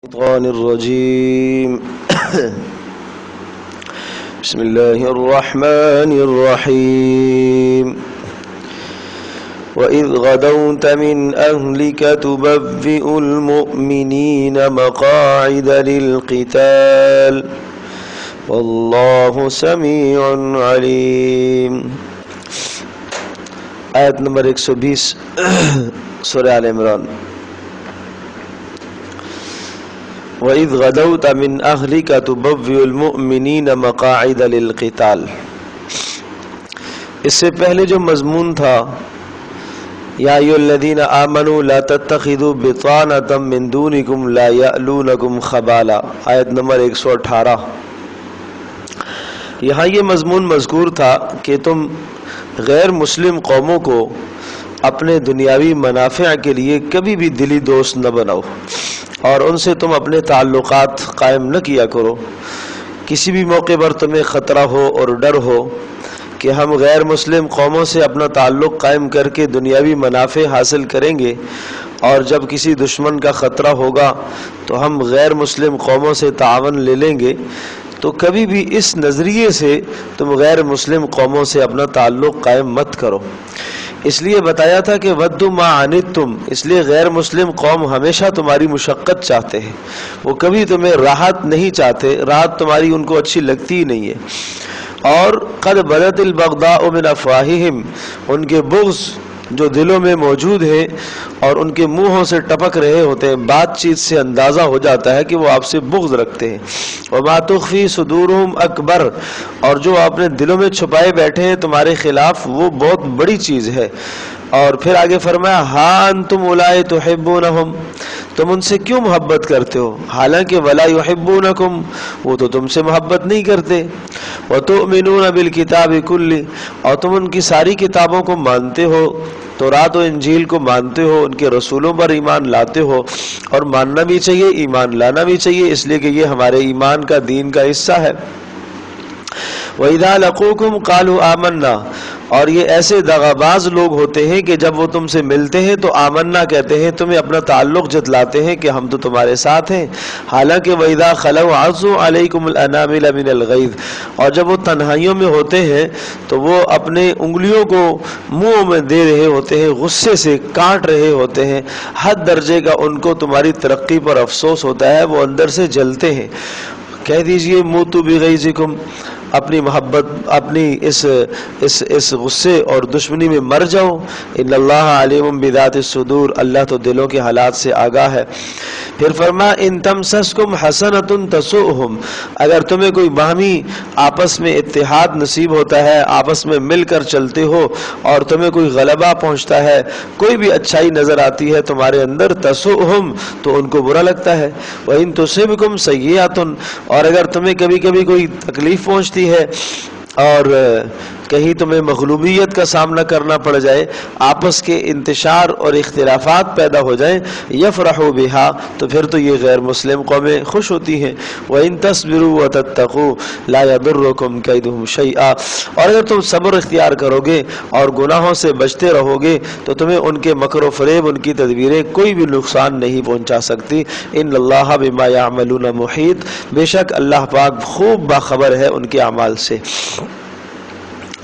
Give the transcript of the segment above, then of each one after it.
الشيطان الرجيم بسم الله الرحمن الرحيم وإذ غدوت من أهلك تبوئ المؤمنين مقاعد للقتال والله سميع عليم. آیت نمبر 120 سورہ آل عمران. وَإِذْ غَدَوْتَ مِنْ أَهْلِكَ تُبَوِّئُ الْمُؤْمِنِينَ مَقَاعِدَ لِلْقِتَالِ. اس سے پہلے جو مضمون تھا یا ایھا الذین آمنوا لا تتخذوا بطانة من دونکم لا یألونکم خبالا، آیت نمبر 118. یہاں یہ مضمون مذکور تھا کہ تم غیر مسلم قوموں کو اپنے دنیاوی منافع کے لیے کبھی بھی دلی دوست نہ بناؤ اور ان سے تم اپنے تعلقات قائم نہ کیا کرو. کسی بھی موقع پر تمہیں خطرہ ہو اور ڈر ہو کہ ہم غیر مسلم قوموں سے اپنا تعلق قائم کر کے دنیاوی منافع حاصل کریں گے، اور جب کسی دشمن کا خطرہ ہوگا تو ہم غیر مسلم قوموں سے تعاون لے لیں گے، تو کبھی بھی اس نظریے سے تم غیر مسلم قوموں سے اپنا تعلق قائم مت کرو. اس لیے بتایا تھا کہ ودوا ما عنتم، اس لیے غیر مسلم قوم ہمیشہ تمہاری مشقت چاہتے ہیں، وہ کبھی تمہیں راحت نہیں چاہتے، راحت تمہاری ان کو اچھی لگتی ہی نہیں ہے. اور قد بدت البغضاء من افواہہم، ان کے بغض جو دلوں میں موجود ہے اور ان کے منہوں سے ٹپک رہے ہوتے ہیں، بات چیت سے اندازہ ہو جاتا ہے کہ وہ آپ سے بغض رکھتے ہیں. وما تخفی صدورہم اکبر، اور جو اپنے دلوں میں چھپائے بیٹھے ہیں تمہارے خلاف وہ بہت بڑی چیز ہے. اور پھر آگے فرمایا ہاں انتم اولئک تحبونہم، تم ان سے کیوں محبت کرتے ہو حالانکہ ولا یحبونکم، وہ تو تم سے محبت نہیں کرتے. وتؤمنون بالکتاب کلہ، اور تم ان کی ساری کتابوں کو مانتے ہو، تورات و انجیل کو مانتے ہو، ان کے رسولوں پر ایمان لاتے ہو، اور ماننا بھی چاہیے، ایمان لانا بھی چاہیے، اس لیے کہ یہ ہمارے ایمان کا دین کا حصہ ہے. وَإِذَا لَقُوكُمْ قَالُوا آمَنَّا، اور یہ ایسے دغاباز لوگ ہوتے ہیں کہ جب وہ تم سے ملتے ہیں تو آمنا کہتے ہیں، تمہیں اپنا تعلق جتلاتے ہیں کہ ہم تو تمہارے ساتھ ہیں، حالانکہ وَإِذَا خَلَوْا عَضُّوا عَلَيْكُمُ الْأَنَامِلَ مِنَ الْغَيْظِ، اور جب وہ تنہائیوں میں ہوتے ہیں تو وہ اپنے انگلیوں کو منہ میں دے رہے ہوتے ہیں، غصے سے کاٹ رہے ہوتے ہیں. حد درجے کا ان کو تمہاری ترقی پر افسوس ہوتا ہے، وہ اندر سے جلتے ہیں. کہہ دیجئے موتوا بغیظکم، اپنی محبت، اپنی اس غصے اور دشمنی میں مر جاؤ. ان اللہ علیم بذات الصدور، اللہ تو دلوں کے حالات سے آگاہ ہے. پھر فرمایا ان تمسسکم حسنۃ تسؤہم، اگر تمہیں کوئی باہمی آپس میں اتحاد نصیب ہوتا ہے، آپس میں مل کر چلتے ہو اور تمہیں کوئی غلبہ پہنچتا ہے، کوئی بھی اچھائی نظر آتی ہے تمہارے اندر، تسؤہم، تو ان کو برا لگتا ہے. وَإِن تُصِبْكُمْ سَيِّئَةٌ، اور اگر تمہیں کبھی کبھی کوئی تکلیف پہنچتی ہے اور کہیں تمہیں مغلوبیت کا سامنا کرنا پڑ جائے، آپس کے انتشار اور اختلافات پیدا ہو جائیں، یفرحوا بہا، تو پھر تو یہ غیر مسلم قومیں خوش ہوتی ہیں. وَإِن تَصْبِرُوا وَتَتَّقُوا لَا يَضُرُّكُمْ كَيْدُهُمْ شَيْئًا، اور اگر تم صبر اختیار کرو گے اور گناہوں سے بچتے رہو گے تو تمہیں ان کے مکر و فریب، ان کی تدبیریں کوئی بھی نقصان نہیں پہنچا سکتی. ان اللہ بما یعملون محیط، بے شک اللہ پاک خوب باخبر ہے ان کے اعمال سے.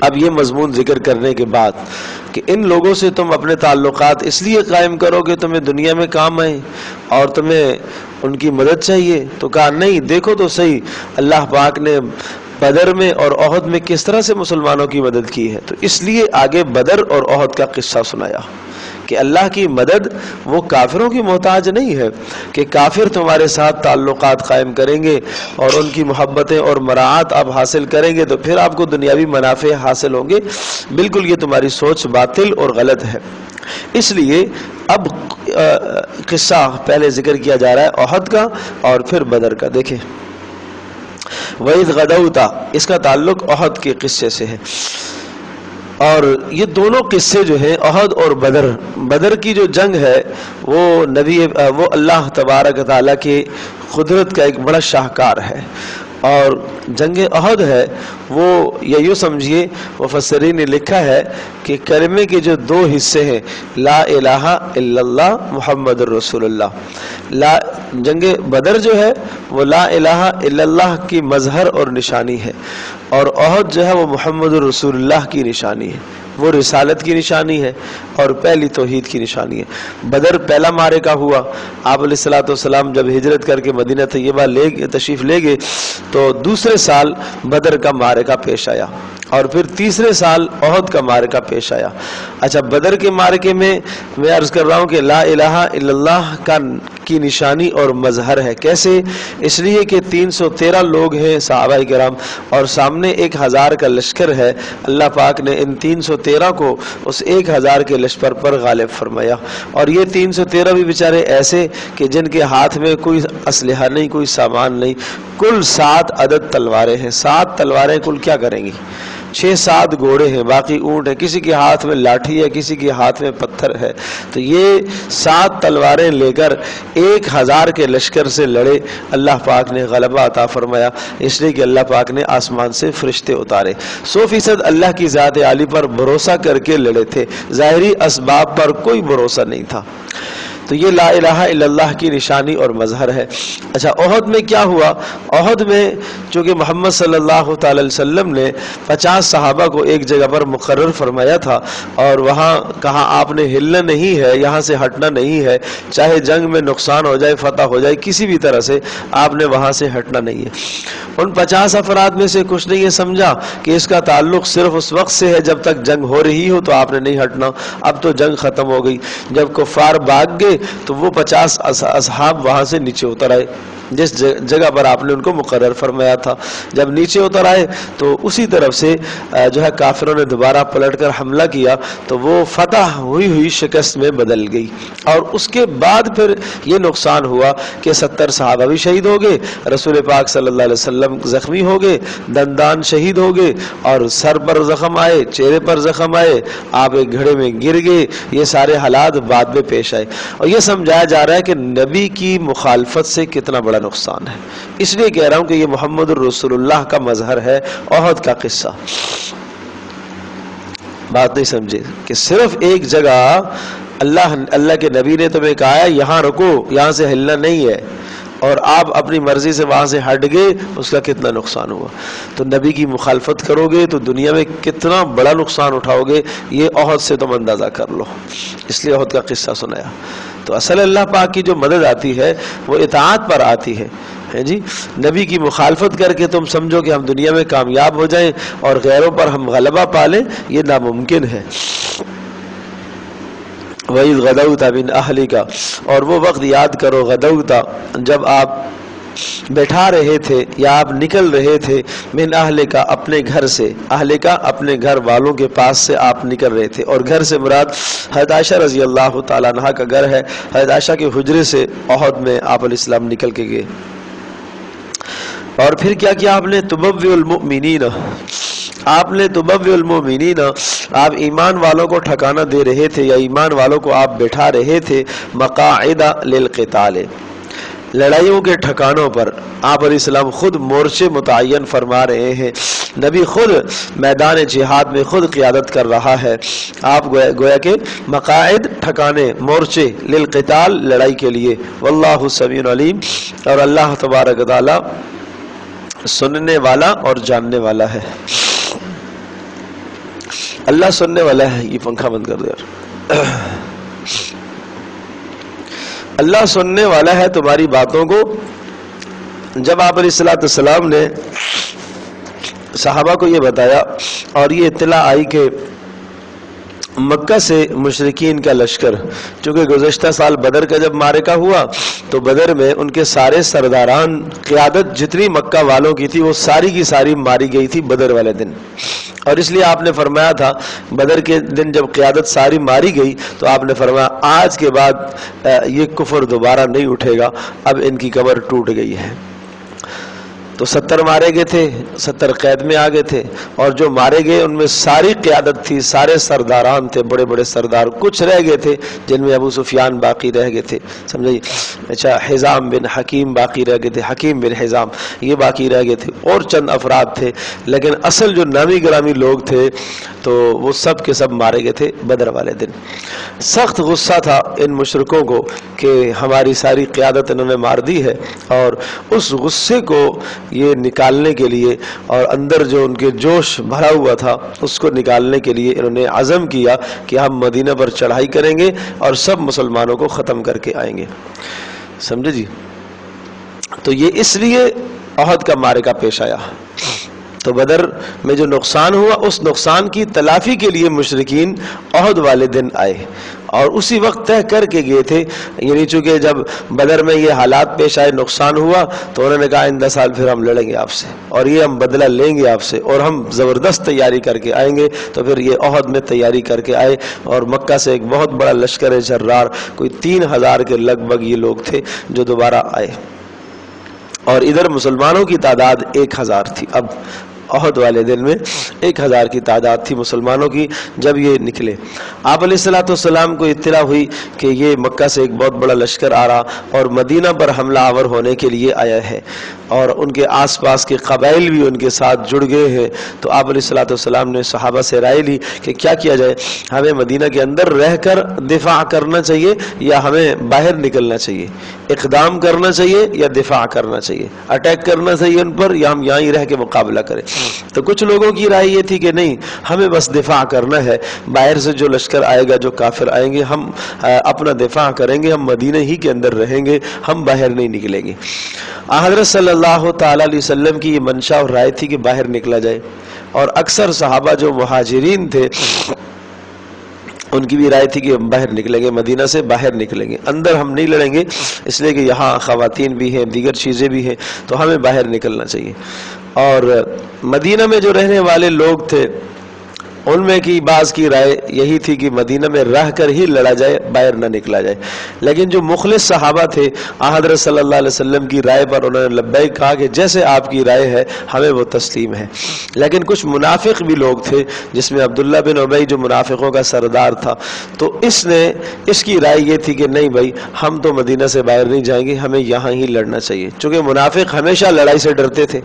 اب یہ مضمون ذکر کرنے کے بعد کہ ان لوگوں سے تم اپنے تعلقات اس لیے قائم کرو کہ تمہیں دنیا میں کام آئیں اور تمہیں ان کی مدد چاہیے، تو کہا نہیں، دیکھو تو صحیح اللہ پاک نے بدر میں اور احد میں کس طرح سے مسلمانوں کی مدد کی ہے. تو اس لیے آگے بدر اور احد کا قصہ سنایا کہ اللہ کی مدد وہ کافروں کی محتاج نہیں ہے کہ کافر تمہارے ساتھ تعلقات قائم کریں گے اور ان کی محبتیں اور مراعات آپ حاصل کریں گے تو پھر آپ کو دنیاوی منافع حاصل ہوں گے. بالکل یہ تمہاری سوچ باطل اور غلط ہے. اس لیے اب قصہ پہلے ذکر کیا جا رہا ہے احد کا اور پھر بدر کا. دیکھیں وَإِذْ غَدَوْتَ، اس کا تعلق احد کے قصے سے ہے، اور یہ دونوں قصے جو ہیں احد اور بدر کی جو جنگ ہے وہ اللہ تبارک تعالیٰ کے قدرت کا ایک بڑا شاہکار ہے. اور جنگ احد ہے وہ یہ یوں سمجھیے، مفسرین نے لکھا ہے کہ کلمے کے جو دو حصے ہیں، لا الہ الا اللہ محمد الرسول اللہ، جنگ بدر جو ہے وہ لا الہ الا اللہ کی مظہر اور نشانی ہے، اور احد جو ہے وہ محمد الرسول اللہ کی نشانی ہے، وہ رسالت کی نشانی ہے اور پہلی توحید کی نشانی ہے۔ بدر پہلا معرکہ ہوا، آپ علیہ الصلوۃ والسلام جب ہجرت کر کے مدینہ طیبہ تشریف لے گئے تو دوسرے سال بدر کا معرکہ پیش آیا، اور پھر تیسرے سال احد کا معرکہ پیش آیا۔ اچھا، بدر کے معرکے میں عرض کر رہا ہوں کہ لا الہ الا اللہ کی نشانی اور مظہر ہے۔ کیسے؟ اس لیے کہ 313 لوگ ہیں صحابہ کرام اور سامنے 1000 کا لشکر ہے۔ اللہ پاک نے ان 313 کو اس 1000 کے لشکر پر غالب فرمایا، اور یہ 313 بھی بیچارے ایسے کہ جن کے ہاتھ میں کوئی اسلحہ نہیں، کوئی سامان نہیں، کل 7 عدد تلواریں ہیں۔ 7 تلواریں کل کیا کریں گی؟ 6-7 گھوڑے ہیں، باقی اونٹ ہیں، کسی کے ہاتھ میں لاٹھی ہے، کسی کے ہاتھ میں پتھر ہے، تو یہ 7 تلواریں لے کر 1000 کے لشکر سے لڑے۔ اللہ پاک نے غلبہ عطا فرمایا، اس لیے کہ اللہ پاک نے آسمان سے فرشتے اتارے۔ 100% اللہ کی ذات عالی پر بھروسہ کر کے لڑے تھے، ظاہری اسباب پر کوئی بھروسہ نہیں تھا۔ تو یہ لا الہ الا اللہ کی نشانی اور مظہر ہے۔ اچھا، احد میں کیا ہوا؟ احد میں چونکہ محمد صلی اللہ تعالی علیہ وسلم نے 50 صحابہ کو ایک جگہ پر مقرر فرمایا تھا، اور وہاں کہا آپ نے ہلنا نہیں ہے، یہاں سے ہٹنا نہیں ہے، چاہے جنگ میں نقصان ہو جائے، فتح ہو جائے، کسی بھی طرح سے آپ نے وہاں سے ہٹنا نہیں ہے۔ ان 50 افراد میں سے کچھ نے یہ سمجھا کہ اس کا تعلق صرف اس وقت سے ہے جب تک جنگ ہو رہی ہو، تو آپ نے نہیں ہٹنا، اب تو جنگ ختم ہو گئی۔ جب کفار بھاگ گئے تو وہ 50 اصحاب وہاں سے نیچے اتر آئے جس جگہ پر آپ نے ان کو مقرر فرمایا تھا۔ جب نیچے اتر آئے تو اسی طرف سے جو ہے کافروں نے دوبارہ پلٹ کر حملہ کیا، تو وہ فتح ہوئی شکست میں بدل گئی، اور اس کے بعد پھر یہ نقصان ہوا کہ 70 صحابہ بھی شہید ہو گئے، رسول پاک صلی اللہ علیہ وسلم زخمی ہو گئے، دندان شہید ہو گئے، اور سر پر زخم آئے، چہرے پر زخم آئے، آپ ایک گھڑے میں گر گئے۔ یہ سارے حالات بعد میں پیش آئے، اور یہ سمجھایا جا رہا ہے کہ نبی کی مخالفت سے کتنا بڑا نقصان ہے۔ اس لیے کہہ رہا ہوں کہ یہ محمد الرسول اللہ کا مظہر ہے، احد کا قصہ۔ بات نہیں سمجھے کہ صرف ایک جگہ اللہ کے نبی نے تمہیں کہا ہے یہاں رکو، یہاں سے ہلنا نہیں ہے، اور آپ اپنی مرضی سے وہاں سے ہٹ گئے، اس کا کتنا نقصان ہوا۔ تو نبی کی مخالفت کرو گے تو دنیا میں کتنا بڑا نقصان اٹھاؤ گے، یہ احد سے تم اندازہ کر لو۔ اس لیے احد کا قصہ سنایا۔ تو اصل اللہ پاک کی جو مدد آتی ہے وہ اطاعت پر آتی ہے جی۔ نبی کی مخالفت کر کے تم سمجھو کہ ہم دنیا میں کامیاب ہو جائیں اور غیروں پر ہم غلبہ پالیں، یہ ناممکن ہے۔ وَإِذْ غَدَوْتَ مِنْ أَهْلِكَ، اور وہ وقت یاد کرو، غدوتا جب آپ بیٹھا رہے تھے یا آپ نکل رہے تھے، من اہلک اپنے گھر سے، اہلک اپنے گھر والوں کے پاس سے آپ نکل رہے تھے، اور گھر سے مراد حضرت عائشہ رضی اللہ تعالیٰ عنہا کا گھر ہے۔ حضرت عائشہ کے حجرے سے احد میں آپ علیہ السلام نکل کے گئے، اور پھر کیا کیا آپ نے؟ تبوئ المؤمنین، آپ نے تبوئ المؤمنین، آپ ایمان والوں کو ٹھکانہ دے رہے تھے یا ایمان والوں کو آپ بٹھا رہے تھے، مقاعد للقتال، لڑائیوں کے ٹھکانوں پر۔ آپ علیہ السلام خود مورچے متعین فرما رہے ہیں، نبی خود میدان جہاد میں خود قیادت کر رہا ہے۔ آپ گویا کہ مقاعد، ٹھکانے، مورچے، للقتال، لڑائی کے لیے۔ واللہ سمیع علیم، اور اللہ تبارک تعالی سننے والا اور جاننے والا ہے۔ اللہ سننے والا ہے۔ یہ پنکھا بند کر دے یار۔ اللہ سننے والا ہے تمہاری باتوں کو۔ جب آپ علیہ السلام نے صحابہ کو یہ بتایا اور یہ اطلاع آئی کہ مکہ سے مشرکین کا لشکر، چونکہ گزشتہ سال بدر کا جب معرکہ ہوا تو بدر میں ان کے سارے سرداران، قیادت جتنی مکہ والوں کی تھی وہ ساری کی ساری ماری گئی تھی بدر والے دن، اور اس لیے آپ نے فرمایا تھا بدر کے دن جب قیادت ساری ماری گئی تو آپ نے فرمایا آج کے بعد یہ کفر دوبارہ نہیں اٹھے گا، اب ان کی کمر ٹوٹ گئی ہے۔ تو 70 مارے گئے تھے، 70 قید میں آ گئے تھے، اور جو مارے گئے ان میں ساری قیادت تھی، سارے سرداران تھے، بڑے بڑے سردار، کچھ رہ گئے تھے جن میں ابو سفیان باقی رہ گئے تھے، سمجھے؟ اچھا، حزام بن حکیم باقی رہ گئے تھے، حکیم بن حزام یہ باقی رہ گئے تھے، اور چند افراد تھے، لیکن اصل جو نامی گرامی لوگ تھے تو وہ سب کے سب مارے گئے تھے بدر والے دن۔ سخت غصہ تھا ان مشرکوں کو کہ ہماری ساری قیادت انہوں نے مار دی ہے، اور اس غصے کو یہ نکالنے کے لیے اور اندر جو ان کے جوش بھرا ہوا تھا اس کو نکالنے کے لیے انہوں نے عزم کیا کہ ہم مدینہ پر چڑھائی کریں گے اور سب مسلمانوں کو ختم کر کے آئیں گے، سمجھے جی؟ تو یہ اس لیے احد کا معرکہ پیش آیا۔ تو بدر میں جو نقصان ہوا اس نقصان کی تلافی کے لیے مشرکین احد والے دن آئے اور اسی وقت طے کر کے گئے تھے، یعنی چونکہ جب بدر میں یہ حالات پیش آئے، نقصان ہوا، تو انہوں نے کہا آئندہ سال پھر ہم لڑیں گے آپ سے اور یہ ہم بدلہ لیں گے آپ سے اور ہم زبردست تیاری کر کے آئیں گے۔ تو پھر یہ احد میں تیاری کر کے آئے اور مکہ سے ایک بہت بڑا لشکر جرار، کوئی 3000 کے لگ بھگ یہ لوگ تھے جو دوبارہ آئے، اور ادھر مسلمانوں کی تعداد 1000 تھی۔ اب احد والے دن میں 1000 کی تعداد تھی مسلمانوں کی جب یہ نکلے۔ آپ علیہ الصلوۃ والسلام کو اطلاع ہوئی کہ یہ مکہ سے ایک بہت بڑا لشکر آ رہا اور مدینہ پر حملہ آور ہونے کے لیے آیا ہے، اور ان کے آس پاس کے قبائل بھی ان کے ساتھ جڑ گئے ہیں۔ تو آپ علیہ الصلوۃ والسلام نے صحابہ سے رائے لی کہ کیا کیا جائے، ہمیں مدینہ کے اندر رہ کر دفاع کرنا چاہیے یا ہمیں باہر نکلنا چاہیے، اقدام کرنا چاہیے یا دفاع کرنا چاہیے، اٹیک کرنا چاہیے ان پر یا ہم یہاں ہی رہ کے مقابلہ کریں۔ تو کچھ لوگوں کی رائے یہ تھی کہ نہیں، ہمیں بس دفاع کرنا ہے، باہر سے جو لشکر آئے گا، جو کافر آئیں گے، ہم اپنا دفاع کریں گے، ہم مدینہ ہی کے اندر رہیں گے، ہم باہر نہیں نکلیں گے۔ حضرت صلی اللہ تعالی علیہ وسلم کی یہ منشا اور رائے تھی کہ باہر نکلا جائے، اور اکثر صحابہ جو مہاجرین تھے ان کی بھی رائے تھی کہ ہم باہر نکلیں گے، مدینہ سے باہر نکلیں گے، اندر ہم نہیں لڑیں گے، اس لیے کہ یہاں خواتین بھی ہیں، دیگر چیزیں بھی ہیں، تو ہمیں باہر نکلنا چاہیے۔ اور مدینہ میں جو رہنے والے لوگ تھے ان میں کی بعض کی رائے یہی تھی کہ مدینہ میں رہ کر ہی لڑا جائے، باہر نہ نکلا جائے، لیکن جو مخلص صحابہ تھے حضرت صلی اللہ علیہ وسلم کی رائے پر انہوں نے لبیک کہا کہ جیسے آپ کی رائے ہے ہمیں وہ تسلیم ہے۔ لیکن کچھ منافق بھی لوگ تھے جس میں عبداللہ بن ابی جو منافقوں کا سردار تھا، تو اس کی رائے یہ تھی کہ نہیں بھائی، ہم تو مدینہ سے باہر نہیں جائیں گے، ہمیں یہاں ہی لڑنا چاہیے، چونکہ منافق ہمیشہ لڑائی سے ڈرتے تھے،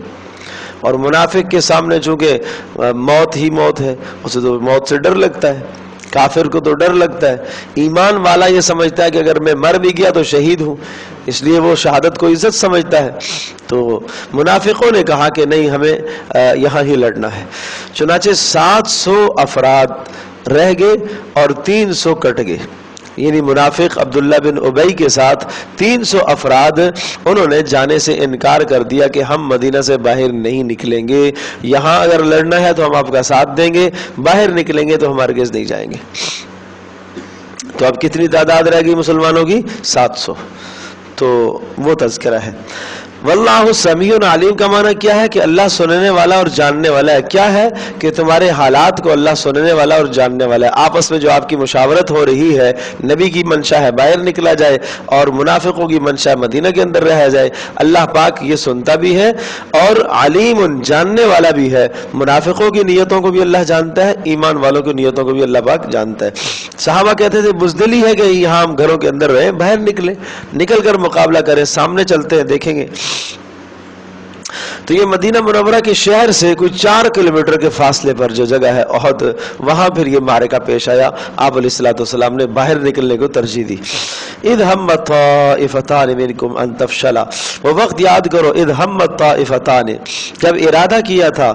اور منافق کے سامنے چونکہ موت ہی موت ہے، اسے تو موت سے ڈر لگتا ہے، کافر کو تو ڈر لگتا ہے۔ ایمان والا یہ سمجھتا ہے کہ اگر میں مر بھی گیا تو شہید ہوں، اس لیے وہ شہادت کو عزت سمجھتا ہے۔ تو منافقوں نے کہا کہ نہیں، ہمیں یہاں ہی لڑنا ہے، چنانچہ 700 افراد رہ گئے اور 300 کٹ گئے، یعنی منافق عبداللہ بن ابی کے ساتھ 300 افراد انہوں نے جانے سے انکار کر دیا کہ ہم مدینہ سے باہر نہیں نکلیں گے، یہاں اگر لڑنا ہے تو ہم آپ کا ساتھ دیں گے، باہر نکلیں گے تو ہم ہرگز نہیں جائیں گے۔ تو اب کتنی تعداد رہ گئی مسلمانوں کی؟ 700۔ تو وہ تذکرہ ہے۔ واللہ سمیع علیم کا معنی کیا ہے کہ اللہ سننے والا اور جاننے والا ہے۔ کیا ہے کہ تمہارے حالات کو اللہ سننے والا اور جاننے والا ہے۔ آپس میں جو آپ کی مشاورت ہو رہی ہے، نبی کی منشا ہے باہر نکلا جائے اور منافقوں کی منشا ہے مدینہ کے اندر رہا جائے، اللہ پاک یہ سنتا بھی ہے اور علیم جاننے والا بھی ہے۔ منافقوں کی نیتوں کو بھی اللہ جانتا ہے، ایمان والوں کی نیتوں کو بھی اللہ پاک جانتا ہے۔ صحابہ کہتے تھے بزدلی ہے کہ یہاں ہم گھروں کے اندر رہیں، باہر نکل کر مقابلہ کریں، سامنے چلتے ہیں دیکھیں گے۔ تو یہ مدینہ منورہ کے شہر سے کوئی 4 کلومیٹر کے فاصلے پر جو جگہ ہے احد، وہاں پھر یہ معرکہ پیش آیا۔ آپ علیہ الصلوۃ والسلام نے باہر نکلنے کو ترجیح دی۔ اذ ہمت طائفتان منکم ان تفشلا، وہ وقت یاد کرو، اذ ہمت طائفتان، جب ارادہ کیا تھا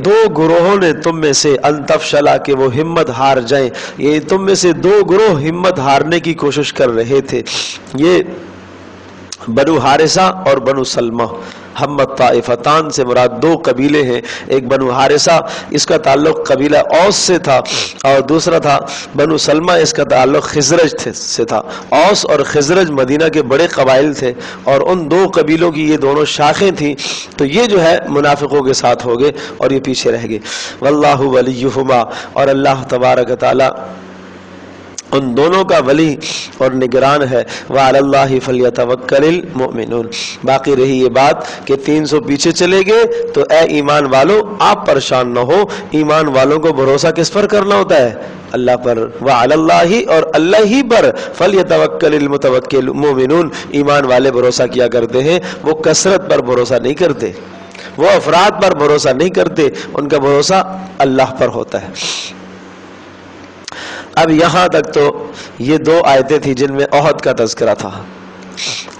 2 گروہوں نے تم میں سے، ان تفشلا کہ وہ ہمت ہار جائیں، یہ تم میں سے 2 گروہ ہمت ہارنے کی کوشش کر رہے تھے، یہ بنو حارثہ اور بنو سلمہ۔ ہمت طائفتان سے مراد 2 قبیلے ہیں، ایک بنو حارثہ، اس کا تعلق قبیلہ اوس سے تھا، اور دوسرا تھا بنو سلمہ، اس کا تعلق خزرج سے تھا۔ اوس اور خزرج مدینہ کے بڑے قبائل تھے اور ان 2 قبیلوں کی یہ دونوں شاخیں تھیں، تو یہ جو ہے منافقوں کے ساتھ ہو گئے اور یہ پیچھے رہ گئے۔ واللہ ولیہما، اور اللہ تبارک تعالی ان دونوں کا ولی اور نگران ہے۔ وَعَلَى اللَّهِ فَلْيَتَوَكَّلِ الْمُؤْمِنُونَ۔ باقی رہی یہ بات کہ 300 پیچھے چلے گئے تو اے ایمان والو آپ پریشان نہ ہو، ایمان والوں کو بھروسہ کس پر کرنا ہوتا ہے؟ اللہ پر۔ وَعَلَى اللَّهِ اور اللہ ہی پر فَلْيَتَوَكَّلِ الْمُؤْمِنُونَ، ایمان والے بھروسہ کیا کرتے ہیں، وہ کثرت پر بھروسہ نہیں کرتے، وہ افراد پر بھروسہ نہیں کرتے، ان کا بھروسہ اللہ پر ہوتا ہے۔ اب یہاں تک تو یہ 2 آیتیں تھی جن میں احد کا تذکرہ تھا،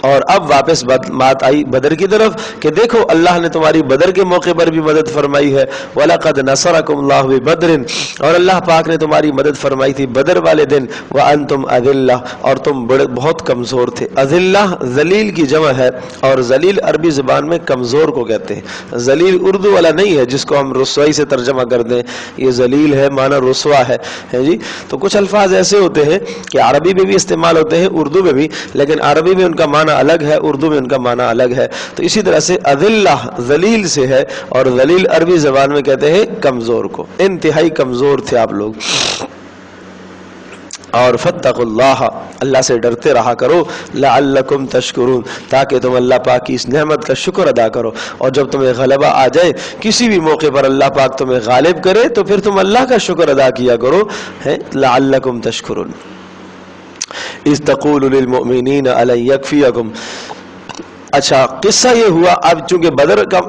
اور اب واپس بات آئی بدر کی طرف کہ دیکھو اللہ نے تمہاری بدر کے موقع پر بھی مدد فرمائی ہے۔ وَلَقَدْ نَصَرَكُمُ اللَّهُ بِبَدْرٍ، اور اللہ پاک نے تمہاری مدد فرمائی تھی بدر والے دن۔ وَأَنْتُمْ أَذِلَّةٌ، اور تم بہت کمزور تھے۔ اذلہ ذلیل کی جمع ہے، اور ذلیل عربی زبان میں کمزور کو کہتے ہیں، ذلیل اردو والا نہیں ہے جس کو ہم رسوائی سے ترجمہ کر دیں، یہ ذلیل ہے معنی رسوا ہے جی۔ تو کچھ الفاظ ایسے ہوتے ہیں کہ عربی میں بھی استعمال ہوتے ہیں، اردو میں بھی، لیکن عربی میں ان کا معنی الگ ہے، اردو میں ان کا معنی الگ ہے۔ تو اسی طرح سے اذلہ ذلیل سے ہے، اور ذلیل عربی زبان میں کہتے ہیں کمزور کو، انتہائی کمزور تھے آپ لوگ۔ اور فاتقوا اللہ، اللہ سے ڈرتے رہا کرو، لعلکم تشکرون، تاکہ تم اللہ پاک کی اس نعمت کا شکر ادا کرو، اور جب تمہیں غلبہ آ جائے کسی بھی موقع پر اللہ پاک تمہیں غالب کرے تو پھر تم اللہ کا شکر ادا کیا کرو، لعلکم تشکرون۔ اذ تقول للمؤمنین الن یکفیکم، اچھا قصہ یہ ہوا، اب چونکہ بدر کا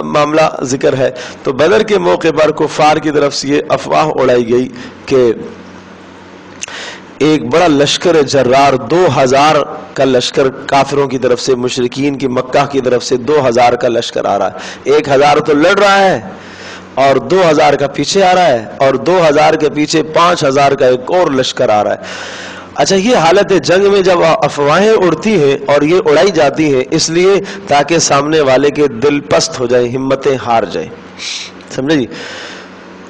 معاملہ ذکر ہے تو بدر کے موقع پر کفار کی طرف سے یہ افواہ اڑائی گئی کہ ایک بڑا لشکر جرار 2000 کا لشکر کافروں کی طرف سے، مشرکین کی مکہ کی طرف سے 2000 کا لشکر آ رہا ہے، 1000 تو لڑ رہا ہے اور 2000 کا پیچھے آ رہا ہے، اور 2000 کے پیچھے 5000 کا ایک اور لشکر آ رہا ہے۔ اچھا یہ حالت جنگ میں جب افواہیں اڑتی ہیں اور یہ اڑائی جاتی ہیں اس لیے تاکہ سامنے والے کے دل پست ہو جائیں، ہمتیں ہار جائیں، سمجھے جی۔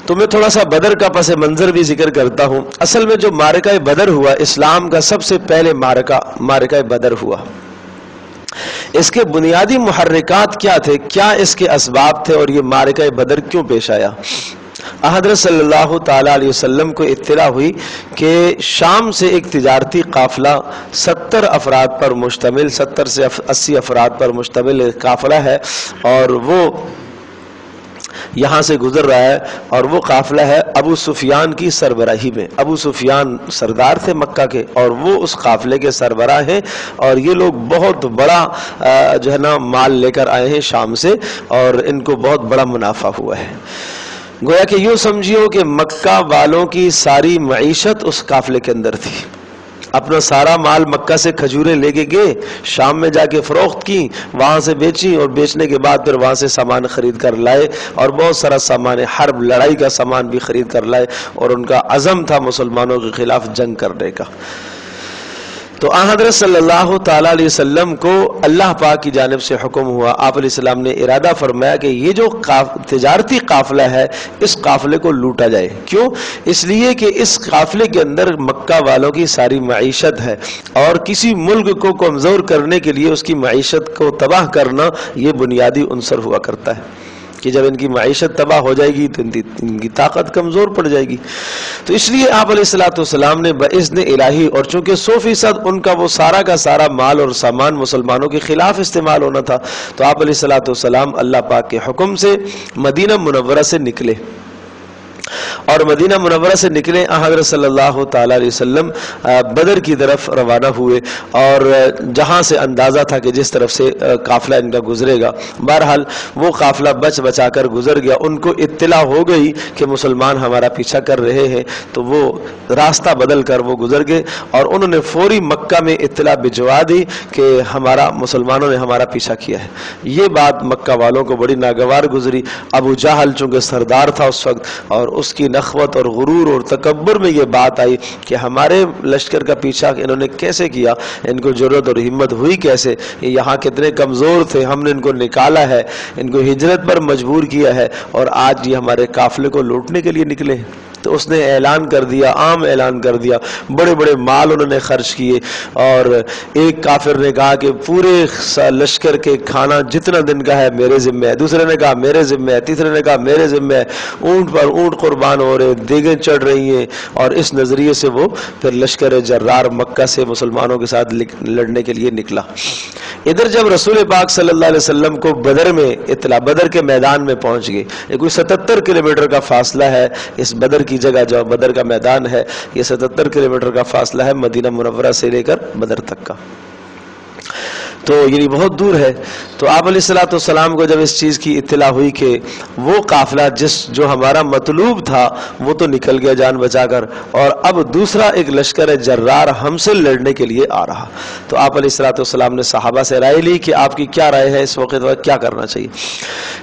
تو میں تھوڑا سا بدر کا پس منظر بھی ذکر کرتا ہوں۔ اصل میں جو معرکہ بدر ہوا، اسلام کا سب سے پہلے معرکہ بدر ہوا، اس کے بنیادی محرکات کیا تھے، کیا اس کے اسباب تھے، اور یہ معرکہ بدر کیوں پیش آیا؟ حضرت صلی اللہ تعالی علیہ وسلم کو اطلاع ہوئی کہ شام سے ایک تجارتی قافلہ 70 افراد پر مشتمل، 70 سے 80 افراد پر مشتمل ایک قافلہ ہے، اور وہ یہاں سے گزر رہا ہے، اور وہ قافلہ ہے ابو سفیان کی سربراہی میں۔ ابو سفیان سردار تھے مکہ کے، اور وہ اس قافلے کے سربراہ ہیں، اور یہ لوگ بہت بڑا جو ہے نا مال لے کر آئے ہیں شام سے، اور ان کو بہت بڑا منافع ہوا ہے۔ گویا کہ یوں سمجھیو کہ مکہ والوں کی ساری معیشت اس قافلے کے اندر تھی، اپنا سارا مال مکہ سے کھجوریں لے کے گئے، شام میں جا کے فروخت کی، وہاں سے بیچی، اور بیچنے کے بعد پھر وہاں سے سامان خرید کر لائے، اور بہت سارا سامان حرب لڑائی کا سامان بھی خرید کر لائے، اور ان کا عزم تھا مسلمانوں کے خلاف جنگ کرنے کا۔ تو حضرت صلی اللہ تعالی علیہ وسلم کو اللہ پاک کی جانب سے حکم ہوا، آپ علیہ السلام نے ارادہ فرمایا کہ یہ جو تجارتی قافلہ ہے اس قافلے کو لوٹا جائے۔ کیوں؟ اس لیے کہ اس قافلے کے اندر مکہ والوں کی ساری معیشت ہے، اور کسی ملک کو کمزور کرنے کے لیے اس کی معیشت کو تباہ کرنا یہ بنیادی عنصر ہوا کرتا ہے کہ جب ان کی معیشت تباہ ہو جائے گی تو ان کی طاقت کمزور پڑ جائے گی۔ تو اس لیے آپ علیہ السلام نے باذن الہی، اور چونکہ 100% ان کا وہ سارا کا سارا مال اور سامان مسلمانوں کے خلاف استعمال ہونا تھا، تو آپ علیہ السلام اللہ پاک کے حکم سے مدینہ منورہ سے نکلے، اور مدینہ منورہ سے نکلے حضرت صلی اللہ تعالی علیہ وسلم بدر کی طرف روانہ ہوئے، اور جہاں سے اندازہ تھا کہ جس طرف سے قافلہ ان کا گزرے گا، بہرحال وہ قافلہ بچا کر گزر گیا۔ ان کو اطلاع ہو گئی کہ مسلمان ہمارا پیچھا کر رہے ہیں، تو وہ راستہ بدل کر وہ گزر گئے، اور انہوں نے فوری مکہ میں اطلاع بھجوا دی کہ مسلمانوں نے ہمارا پیچھا کیا ہے۔ یہ بات مکہ والوں کو بڑی ناگوار گزری۔ ابو جہل چونکہ سردار تھا اس وقت، اور اس کی نخوت اور غرور اور تکبر میں یہ بات آئی کہ ہمارے لشکر کا پیچھا انہوں نے کیسے کیا، ان کو جرأت اور ہمت ہوئی کیسے، یہ یہاں کتنے کمزور تھے، ہم نے ان کو نکالا ہے، ان کو ہجرت پر مجبور کیا ہے، اور آج یہ ہمارے قافلے کو لوٹنے کے لیے نکلے۔ تو اس نے اعلان کر دیا، عام اعلان کر دیا، بڑے بڑے مال انہوں نے خرچ کیے، اور ایک کافر نے کہا کہ پورے لشکر کے کھانا جتنا دن کا ہے میرے ذمہ ہے، دوسرے نے کہا میرے ذمہ ہے، تیسرے نے کہا میرے ذمہ ہے، اونٹ پر اونٹ قربان ہو رہے، دیگیں چڑھ رہی ہیں، اور اس نظریے سے وہ پھر لشکر جرار مکہ سے مسلمانوں کے ساتھ لڑنے کے لیے نکلا۔ ادھر جب رسول پاک صلی اللہ علیہ وسلم کو بدر میں اطلاع، بدر کے میدان میں پہنچ گئے، یہ کوئی 77 کلومیٹر کا فاصلہ ہے، اس بدر کی جگہ جو بدر کا میدان ہے یہ 77 کلومیٹر کا فاصلہ ہے مدینہ منورہ سے لے کر بدر تک کا، تو یعنی بہت دور ہے۔ تو آپ علیہ الصلوۃ والسلام کو جب اس چیز کی اطلاع ہوئی کہ وہ قافلہ جو ہمارا مطلوب تھا وہ تو نکل گیا جان بچا کر، اور اب دوسرا ایک لشکر جرار ہم سے لڑنے کے لیے آ رہا، تو آپ علیہ الصلوۃ والسلام نے صحابہ سے رائے لی کہ آپ کی کیا رائے ہے اس وقت کیا کرنا چاہیے۔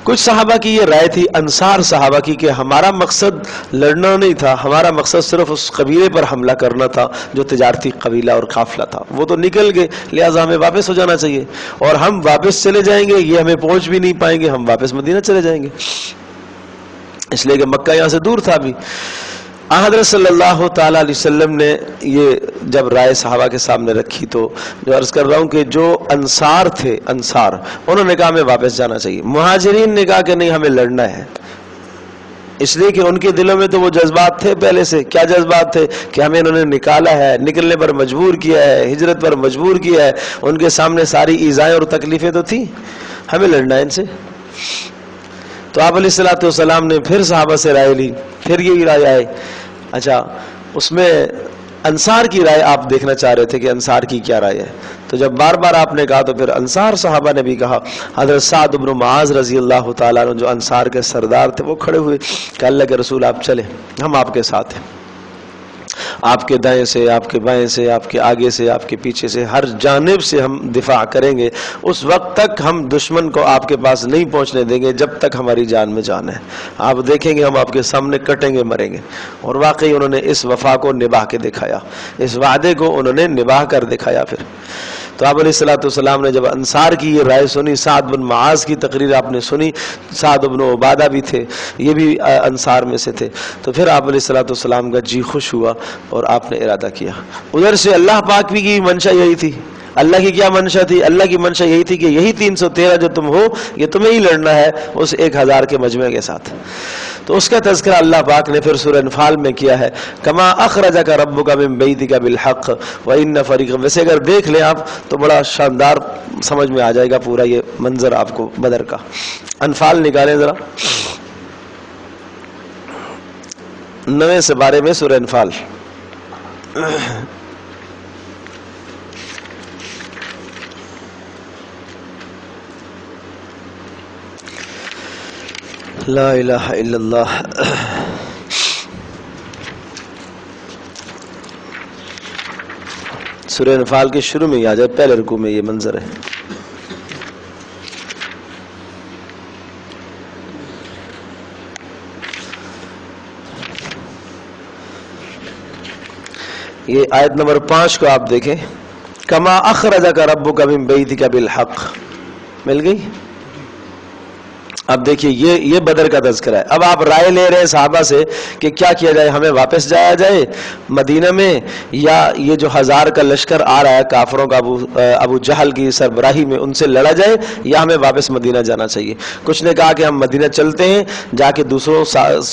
کچھ صحابہ کی یہ رائے تھی، انصار صحابہ کی، کہ ہمارا مقصد لڑنا نہیں تھا، ہمارا مقصد صرف اس قبیلے پر حملہ کرنا تھا جو تجارتی قبیلہ اور قافلہ تھا، وہ تو نکل گئے، لہٰذا ہمیں واپس ہو جانا چاہیے، اور ہم واپس چلے جائیں گے یہ ہمیں پہنچ بھی نہیں پائیں گے، ہم واپس مدینہ چلے جائیں گے، اس لیے کہ مکہ یہاں سے دور تھا بھی۔ حضرت صلی اللہ تعالی علیہ وسلم نے یہ جب رائے صحابہ کے سامنے رکھی تو جو عرض کر رہا ہوں کہ جو انصار تھے، انصار انہوں نے کہا ہمیں واپس جانا چاہیے، مہاجرین نے کہا کہ نہیں ہمیں لڑنا ہے، اس لیے کہ ان کے دلوں میں تو وہ جذبات تھے پہلے سے۔ کیا جذبات تھے؟ کہ ہمیں انہوں نے نکالا ہے، نکلنے پر مجبور کیا ہے، ہجرت پر مجبور کیا ہے، ان کے سامنے ساری ایذائیں اور تکلیفیں تو تھیں، ہمیں لڑنا ہے ان سے۔ تو آپ علیہ الصلوۃ والسلام نے پھر صحابہ سے رائے لی، پھر یہی رائے آئے۔ اچھا، اس میں انصار کی رائے آپ دیکھنا چاہ رہے تھے کہ انصار کی کیا رائے ہے، تو جب بار بار آپ نے کہا تو پھر انصار صحابہ نے بھی کہا۔ حضرت سعد بن معاذ رضی اللہ تعالیٰ عنہ جو انصار کے سردار تھے وہ کھڑے ہوئے کہ اللہ کے رسول آپ چلیں، ہم آپ کے ساتھ ہیں، آپ کے دائیں سے، آپ کے بائیں سے، آپ کے آگے سے، آپ کے پیچھے سے، ہر جانب سے ہم دفاع کریں گے، اس وقت تک ہم دشمن کو آپ کے پاس نہیں پہنچنے دیں گے جب تک ہماری جان میں جان ہے، آپ دیکھیں گے ہم آپ کے سامنے کٹیں گے، مریں گے۔ اور واقعی انہوں نے اس وفا کو نبھا کے دکھایا، اس وعدے کو انہوں نے نبھا کر دکھایا۔ پھر تو آپ علیہ الصلوۃ والسلام نے جب انصار کی یہ رائے سنی، سعد بن معاذ کی تقریر آپ نے سنی، سعد بن عبادہ بھی تھے، یہ بھی انصار میں سے تھے، تو پھر آپ علیہ الصلوۃ والسلام کا جی خوش ہوا اور آپ نے ارادہ کیا۔ ادھر سے اللہ پاک بھی کی منشا یہی تھی، اللہ کی کیا منشا تھی؟ اللہ کی منشا یہی تھی کہ یہی 313 جو تم ہو یہ تمہیں ہی لڑنا ہے اس 1000 کے مجمع کے ساتھ، تو اس کا تذکرہ اللہ پاک نے پھر سورہ انفال میں کیا ہے، کما اخرجک ربک من بیتک بالحق وان فریقا۔ ویسے اگر دیکھ لیں آپ تو بڑا شاندار سمجھ میں آ جائے گا پورا یہ منظر آپ کو بدر کا۔ انفال نکالیں ذرا، 9 سے 12 میں سورہ انفال۔ لا الہ الا اللہ۔ سورہ انفال کے شروع میں ہی آ جائے، پہلے رکوع میں یہ منظر ہے۔ یہ آیت نمبر 5 کو آپ دیکھیں، کما اخرجک ربک من بیتک بالحق، مل گئی؟ اب دیکھیے یہ بدر کا تذکرہ ہے۔ اب آپ رائے لے رہے ہیں صحابہ سے کہ کیا کیا جائے، ہمیں واپس جایا جائے مدینہ میں، یا یہ جو 1000 کا لشکر آ رہا ہے کافروں کا ابو جہل کی سربراہی میں، ان سے لڑا جائے، یا ہمیں واپس مدینہ جانا چاہیے۔ کچھ نے کہا کہ ہم مدینہ چلتے ہیں، جا کے دوسروں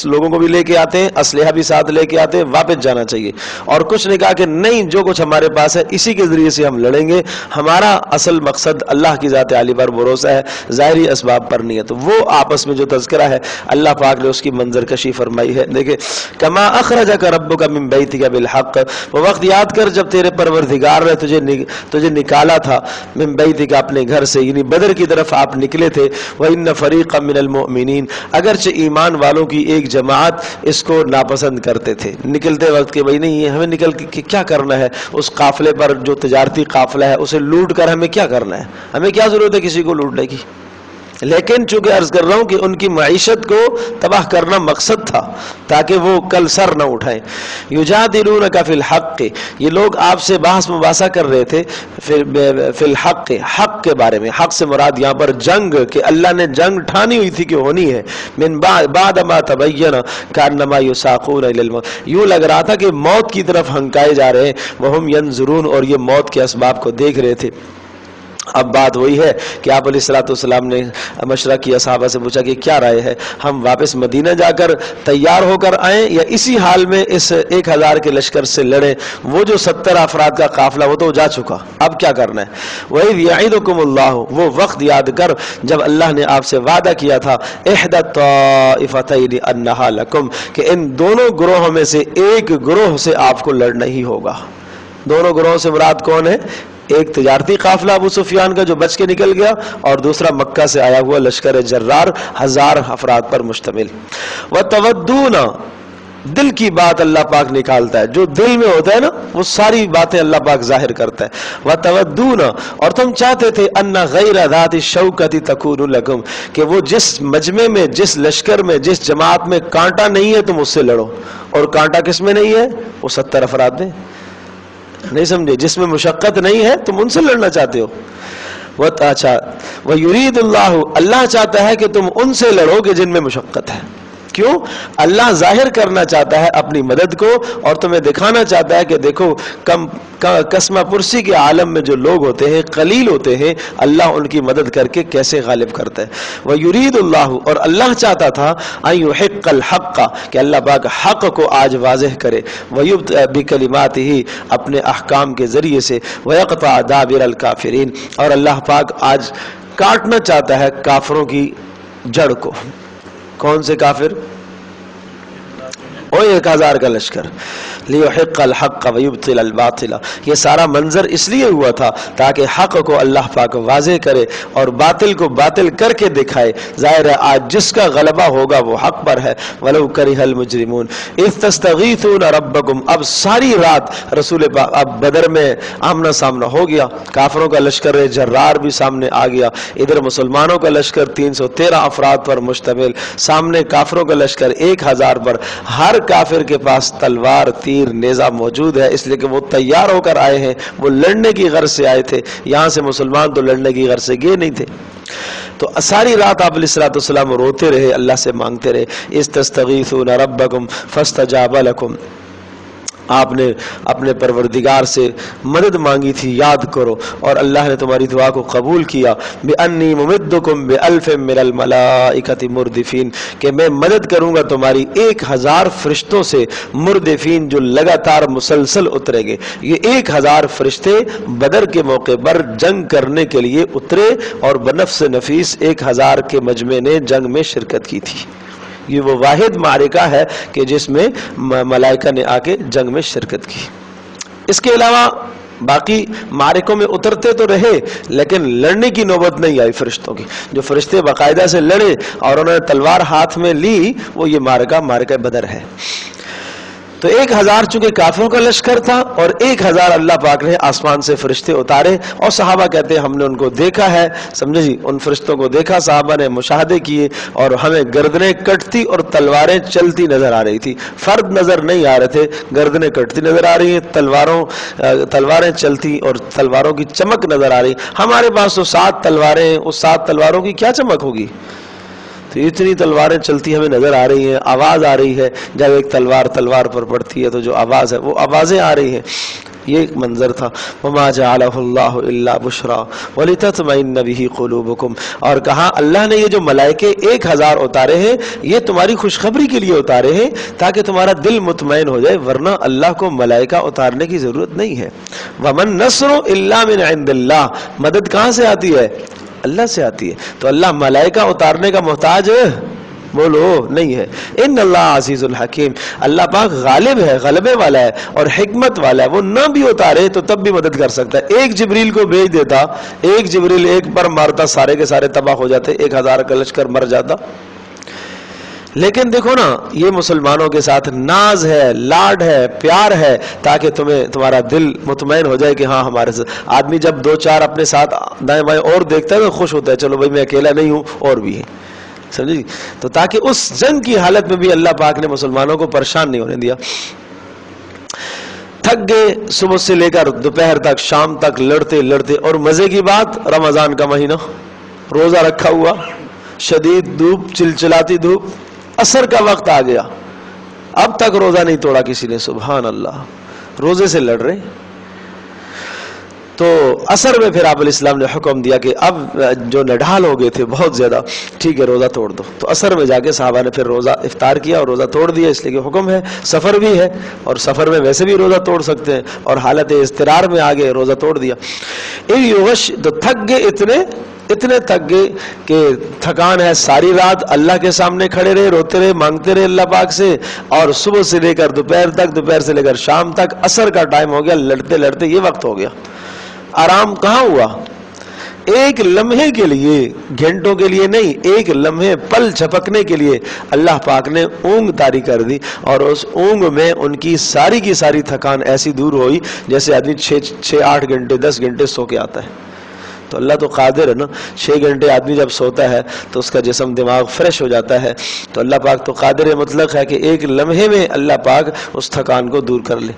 لوگوں کو بھی لے کے آتے ہیں، اسلحہ بھی ساتھ لے کے آتے ہیں، واپس جانا چاہیے۔ اور کچھ نے کہا کہ نہیں، جو کچھ ہمارے پاس ہے اسی کے ذریعے سے ہم لڑیں گے، ہمارا اصل مقصد اللہ کی ذات عالی پر بھروسہ ہے، ظاہری اسباب پر نہیں ہے۔ تو وہ آپس میں جو تذکرہ ہے اللہ پاک نے اس کی منظر کشی فرمائی ہے۔ دیکھیں، کما اخرجک ربک من بیتک بالحق، وہ وقت یاد کر جب تیرے پروردگار نے تجھے نکالا تھا، من بیتک، اپنے گھر سے، یعنی بدر کی طرف آپ نکلے تھے، وان فریقا من المؤمنین، اگرچہ ایمان والوں کی ایک جماعت اس کو ناپسند کرتے تھے نکلتے وقت کہ بھائی نہیں، ہمیں نکل کے کیا کرنا ہے، اس قافلے پر جو تجارتی قافلہ ہے اسے لوٹ کر ہمیں کیا کرنا ہے، ہمیں کیا ضرورت ہے کسی کو لوٹنے کی، لیکن چونکہ عرض کر رہا ہوں کہ ان کی معیشت کو تباہ کرنا مقصد تھا تاکہ وہ کل سر نہ اٹھائیں. یجادلونک فی الحق، یہ لوگ آپ سے بحث مباحثہ کر رہے تھے فی الحق، حق کے بارے میں. حق سے مراد یہاں پر جنگ، کہ اللہ نے جنگ ٹھانی ہوئی تھی کہ ہونی ہے. من بعد ما تبین کانما یساقون الی الموت، یوں لگ رہا تھا کہ موت کی طرف ہنکائے جا رہے ہیں. وہم ینظرون، اور یہ موت کے اسباب کو دیکھ رہے تھے. اب بات وہی ہے کہ آپ علیہ السلام نے مشورہ کیا، صحابہ سے پوچھا کہ کیا رائے ہے، ہم واپس مدینہ جا کر تیار ہو کر آئیں یا اسی حال میں اس 1000 کے لشکر سے لڑیں؟ وہ جو 70 افراد کا قافلہ وہ تو جا چکا، اب کیا کرنا ہے؟ وَإِذْ يَعِدُكُمُ اللَّهُ، وہ وقت یاد کر جب اللہ نے آپ سے وعدہ کیا تھا احدى الطائفتين انها لكم، کہ ان دونوں گروہوں میں سے ایک گروہ سے آپ کو لڑنا ہی ہوگا. دونوں گروہوں سے مراد کون ہے؟ ایک تجارتی قافلہ ابو سفیان کا جو بچ کے نکل گیا، اور دوسرا مکہ سے آیا ہوا لشکر جرار 1000 افراد پر مشتمل. وَتَوَدُّونَ، دل کی بات اللہ پاک نکالتا ہے، جو دل میں ہوتا ہے نا وہ ساری باتیں اللہ پاک ظاہر کرتا ہے. وَتَوَدُّونَ، اور تم چاہتے تھے ان غیر ذات الشوکۃ تکون لکم، کہ وہ جس مجمع میں، جس لشکر میں، جس جماعت میں کانٹا نہیں ہے تم اس سے لڑو. اور کانٹا کس میں نہیں ہے؟ وہ 70 افراد میں. نہیں سمجھے؟ جس میں مشقت نہیں ہے تم ان سے لڑنا چاہتے ہو. اچھا، وَيُرِيدُ اللَّهُ، اللہ چاہتا ہے کہ تم ان سے لڑو کہ جن میں مشقت ہے. کیوں؟ اللہ ظاہر کرنا چاہتا ہے اپنی مدد کو، اور تمہیں دکھانا چاہتا ہے کہ دیکھو قسمہ پرسی کے عالم میں جو لوگ ہوتے ہیں، قلیل ہوتے ہیں، اللہ ان کی مدد کر کے کیسے غالب کرتا ہے. وَيُرِيدُ اللَّهُ، اور اللہ چاہتا تھا أَن يُحِقَّ الْحَقَّ، کہ اللہ پاک حق کو آج واضح کرے. وَيُبْطِئَ بِكَلِمَاتِهِ، اپنے احکام کے ذریعے سے. وَيَقْطَعَ دَابِرَ الْكَافِرِينَ، اور اللہ پاک آج کاٹنا چاہتا ہے کافروں کی جڑ کو. کون سے کافر؟ او 1000 کا لشکر. لیحق الحق ویبطل الباطل، یہ سارا منظر اس لیے ہوا تھا تاکہ حق کو اللہ پاک واضح کرے اور باطل کو باطل کر کے دکھائے. ظاہر ہے آج جس کا غلبہ ہوگا وہ حق پر ہے. ولو کرہ المجرمون اذ تستغیثون ربکم، اب ساری رات رسول پاک، اب بدر میں آمنا سامنا ہو گیا، کافروں کا لشکر جرار بھی سامنے آ گیا، ادھر مسلمانوں کا لشکر 313 افراد پر مشتمل، سامنے کافروں کا لشکر 1000 پر. ہر کافر کے پاس تلوار، تیر، نیزہ موجود ہے، اس لیے کہ وہ تیار ہو کر آئے ہیں، وہ لڑنے کی غرض سے آئے تھے. یہاں سے مسلمان تو لڑنے کی غرض سے گئے نہیں تھے. تو ساری رات آپ علیہ السلام روتے رہے، اللہ سے مانگتے رہے. اذ تستغیثون ربکم فاستجاب لکم، آپ نے اپنے پروردگار سے مدد مانگی تھی، یاد کرو، اور اللہ نے تمہاری دعا کو قبول کیا. بِأَنِّي مُمِدُّكُمْ بِأَلْفٍ مِّنَ الْمَلَائِكَةِ مُرْدِفِينَ، کہ میں مدد کروں گا تمہاری 1000 فرشتوں سے، مردفین جو لگاتار مسلسل اترے گے. یہ 1000 فرشتے بدر کے موقع پر جنگ کرنے کے لیے اترے، اور بنفس نفیس 1000 کے مجمع نے جنگ میں شرکت کی تھی. یہ وہ واحد معرکہ ہے کہ جس میں ملائکہ نے آ کے جنگ میں شرکت کی. اس کے علاوہ باقی معرکوں میں اترتے تو رہے لیکن لڑنے کی نوبت نہیں آئی فرشتوں کی. جو فرشتے باقاعدہ سے لڑے اور انہوں نے تلوار ہاتھ میں لی، وہ یہ معرکہ بدر ہے. تو 1000 چونکہ کافروں کا لشکر تھا، اور 1000 اللہ پاک نے آسمان سے فرشتے اتارے، اور صحابہ کہتے ہیں ہم نے ان کو دیکھا ہے. سمجھے جی؟ ان فرشتوں کو دیکھا، صحابہ نے مشاہدے کیے، اور ہمیں گردنیں کٹتی اور تلواریں چلتی نظر آ رہی تھی. فرد نظر نہیں آ رہے تھے، گردنیں کٹتی نظر آ رہی ہیں، تلواریں چلتی اور تلواروں کی چمک نظر آ رہی. ہمارے پاس تو 7 تلواریں، اس 7 تلواروں کی کیا چمک ہوگی؟ تو اتنی تلواریں چلتی ہمیں نظر آ رہی ہیں، آواز آ رہی ہے، جب ایک تلوار پر پڑتی ہے تو جو آواز ہے وہ آوازیں آ رہی ہیں. یہ ایک منظر تھا. وَمَا جَعَلَهُ اللَّهُ إِلَّا بُشْرَى وَلِتَطْمَئِنَّ بِهِ قُلُوبُكُمْ، اور کہا اللہ نے یہ جو ملائکے 1000 اتارے ہیں یہ تمہاری خوشخبری کے لیے اتارے ہیں تاکہ تمہارا دل مطمئن ہو جائے، ورنہ اللہ کو ملائکہ اتارنے کی ضرورت نہیں ہے. وَمَن نَّصْرُ إِلَّا مِنْ عِندِ اللَّهِ، مدد کہاں سے آتی ہے؟ اللہ سے آتی ہے. تو اللہ ملائکہ اتارنے کا محتاج بولو نہیں ہے. ان اللہ عزیز الحکیم، اللہ پاک غالب ہے، غلبے والا ہے اور حکمت والا ہے. وہ نہ بھی اتارے تو تب بھی مدد کر سکتا ہے. ایک جبریل کو بھیج دیتا، ایک جبریل ایک پر مارتا، سارے کے سارے تباہ ہو جاتے، 1000 کا لشکر مر جاتا. لیکن دیکھو نا یہ مسلمانوں کے ساتھ ناز ہے، لاڈ ہے، پیار ہے، تاکہ تمہارا دل مطمئن ہو جائے کہ ہاں ہمارے ساتھ آدمی جب دو چار اپنے ساتھ دائیں بائیں اور دیکھتا ہے تو خوش ہوتا ہے، چلو بھائی میں اکیلا نہیں ہوں اور بھی ہے، سمجھے؟ تو تاکہ اس جنگ کی حالت میں بھی اللہ پاک نے مسلمانوں کو پریشان نہیں ہونے دیا۔ تھک گئے صبح سے لے کر دوپہر تک، شام تک لڑتے لڑتے، اور مزے کی بات رمضان کا مہینہ، روزہ رکھا ہوا، شدید دھوپ، چلچلاتی دھوپ، عصر کا وقت آ گیا، اب تک روزہ نہیں توڑا کسی نے، سبحان اللہ، روزے سے لڑ رہے۔ تو عصر میں پھر آپ علیہ السلام نے حکم دیا کہ اب جو نڈھال ہو گئے تھے بہت زیادہ، ٹھیک ہے روزہ توڑ دو۔ تو عصر میں جا کے صحابہ نے پھر روزہ افطار کیا اور روزہ توڑ دیا، اس لیے کہ حکم ہے، سفر بھی ہے اور سفر میں ویسے بھی روزہ توڑ سکتے ہیں، اور حالت اضطرار میں آگے روزہ توڑ دیا۔ تو تھک گئے، اتنے تھک گئے کہ تھکان ہے، ساری رات اللہ کے سامنے کھڑے رہے، روتے رہے، مانگتے رہے اللہ پاک سے، اور صبح سے لے کر دوپہر تک، دوپہر سے لے کر شام تک، عصر کا ٹائم ہو گیا، لڑتے لڑتے یہ وقت ہو گیا۔ آرام کہاں ہوا؟ ایک لمحے کے لیے، گھنٹوں کے لیے نہیں، ایک لمحے، پل جھپکنے کے لیے اللہ پاک نے اونگ طاری کر دی، اور اس اونگ میں ان کی ساری تھکان ایسی دور ہوئی جیسے آدمی 6-8 گھنٹے 10 گھنٹے سو کے آتا ہے۔ تو اللہ تو قادر ہے نا، 6 گھنٹے آدمی جب سوتا ہے تو اس کا جسم دماغ فریش ہو جاتا ہے، تو اللہ پاک تو قادر مطلق ہے کہ ایک لمحے میں اللہ پاک اس تھکان کو دور کر لے۔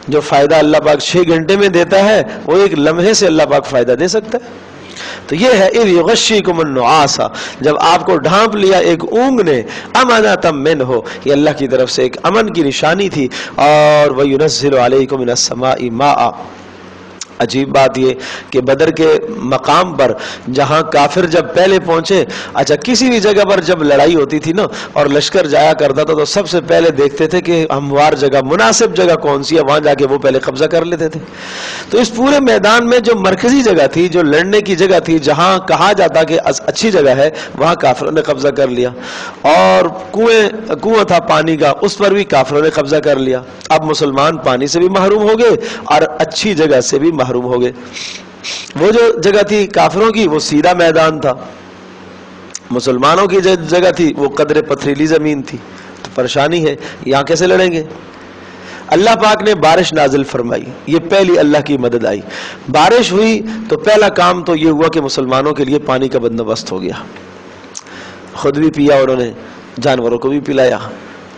جو فائدہ اللہ پاک 6 گھنٹے میں دیتا ہے وہ ایک لمحے سے اللہ پاک فائدہ دے سکتا ہے۔ تو یہ ہے اذ یغشیکم النعاس، جب آپ کو ڈھانپ لیا ایک اونگ نے، امانۃ منہ، یہ اللہ کی طرف سے ایک امن کی نشانی تھی، اور وینزل علیکم من السماء ماء۔ عجیب بات یہ کہ بدر کے مقام پر جہاں کافر جب پہلے پہنچے، اچھا کسی بھی جگہ پر جب لڑائی ہوتی تھی نا اور لشکر جایا کرتا تھا تو سب سے پہلے دیکھتے تھے کہ ہموار جگہ، مناسب جگہ کون سی ہے، وہاں جا کے وہ پہلے قبضہ کر لیتے تھے۔ تو اس پورے میدان میں جو مرکزی جگہ تھی، جو لڑنے کی جگہ تھی، جہاں کہا جاتا کہ اچھی جگہ ہے، وہاں کافروں نے قبضہ کر لیا، اور کنواں تھا پانی کا، اس پر بھی کافروں نے قبضہ کر لیا۔ اب مسلمان پانی سے بھی محروم ہو گئے اور اچھی جگہ سے بھی محروم ہو گئے۔ وہ جو جگہ تھی کافروں کی وہ سیدھا میدان تھا، مسلمانوں کی جگہ تھی وہ قدر پتھریلی زمین تھی، تو پریشانی ہے، یہاں کیسے لڑیں گے؟ اللہ پاک نے بارش نازل فرمائی، یہ پہلی اللہ کی مدد آئی۔ بارش ہوئی تو پہلا کام تو یہ ہوا کہ مسلمانوں کے لیے پانی کا بندوبست ہو گیا، خود بھی پیا، انہوں نے جانوروں کو بھی پلایا،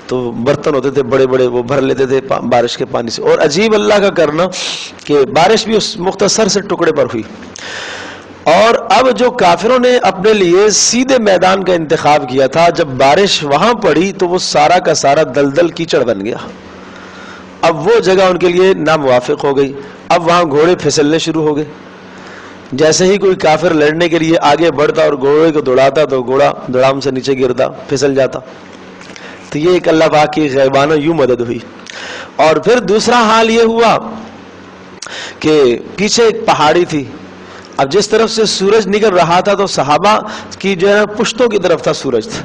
تو برتن ہوتے تھے بڑے بڑے وہ بھر لیتے تھے بارش کے پانی سے۔ اور عجیب اللہ کا کرنا کہ بارش بھی اس مختصر سے ٹکڑے پر ہوئی، اور اب جو کافروں نے اپنے لیے سیدھے میدان کا انتخاب کیا تھا، جب بارش وہاں پڑی تو وہ سارا کا سارا دلدل کیچڑ بن گیا، اب وہ جگہ ان کے لیے ناموافق ہو گئی، اب وہاں گھوڑے پھسلنے شروع ہو گئے۔ جیسے ہی کوئی کافر لڑنے کے لیے آگے بڑھتا اور گھوڑے کو دوڑاتا تو گھوڑا دڑام سے نیچے گرتا، پھسل جاتا۔ تو یہ ایک اللہ پاک کی غیبانہ یوں مدد ہوئی۔ اور پھر دوسرا حال یہ ہوا کہ پیچھے ایک پہاڑی تھی، اب جس طرف سے سورج نکل رہا تھا تو صحابہ کی جو ہے پشتوں کی طرف تھا سورج تھا،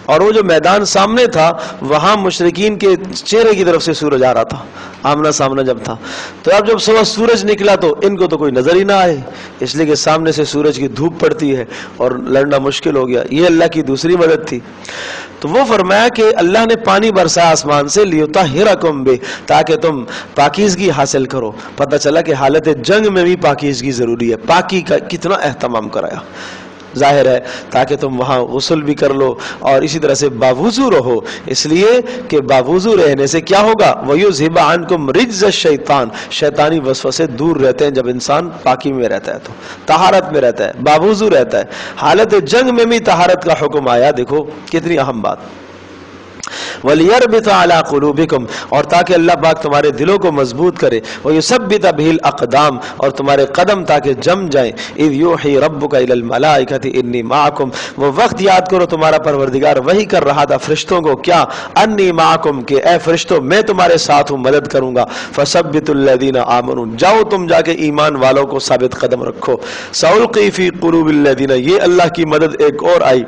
اور وہ جو میدان سامنے تھا وہاں مشرکین کے چہرے کی طرف سے سورج آ رہا تھا، آمنا سامنا جب تھا۔ تو اب جب صبح سورج نکلا تو ان کو تو کوئی نظر ہی نہ آئے، اس لیے کہ سامنے سے سورج کی دھوپ پڑتی ہے اور لڑنا مشکل ہو گیا۔ یہ اللہ کی دوسری مدد تھی۔ تو وہ فرمایا کہ اللہ نے پانی برسا آسمان سے، لیطہرکم بہ، تاکہ تم پاکیزگی حاصل کرو۔ پتہ چلا کہ حالت جنگ میں بھی پاکیزگی ضروری ہے، پاکی کا کتنا اہتمام کرایا، ظاہر ہے تاکہ تم وہاں غسل بھی کر لو اور اسی طرح سے باوضو رہو، اس لیے کہ باوضو رہنے سے کیا ہوگا، وَيُذْهِبَ عَنْكُمْ رِجْزَ الشَّيْطَانِ، شیطانی وسوسے دور رہتے ہیں جب انسان پاکی میں رہتا ہے، تو طہارت میں رہتا ہے، باوضو رہتا ہے۔ حالت جنگ میں بھی طہارت کا حکم آیا، دیکھو کتنی اہم بات۔ وَلِيَرْبِطَ عَلَىٰ قُلُوبِكُمْ، اور تاکہ اللہ پاک تمہارے دلوں کو مضبوط کرے، وَيُثَبِّتَ بِهِ الْأَقْدَامَ، اور تمہارے قدم تاکہ جم جائیں۔ اِذْ يُوحِي رَبُّكَ إِلَى الْمَلَائِكَةِ إِنِّي مَعَكُمْ، وہ وقت یاد کرو تمہارا پروردگار وحی کر رہا تھا فرشتوں کو، کیا، أَنِّي مَعَكُمْ، کہ اے فرشتوں میں تمہارے ساتھ ہوں، مدد کروں گا۔ فَثَبِّتُوا الَّذِينَ آمَنُوا، جاؤ تم جا کے ایمان والوں کو ثابت قدم رکھو۔ سَأُلْقِي فِي قُلُوبِ الَّذِينَ، یہ اللہ کی مدد ایک اور آئی،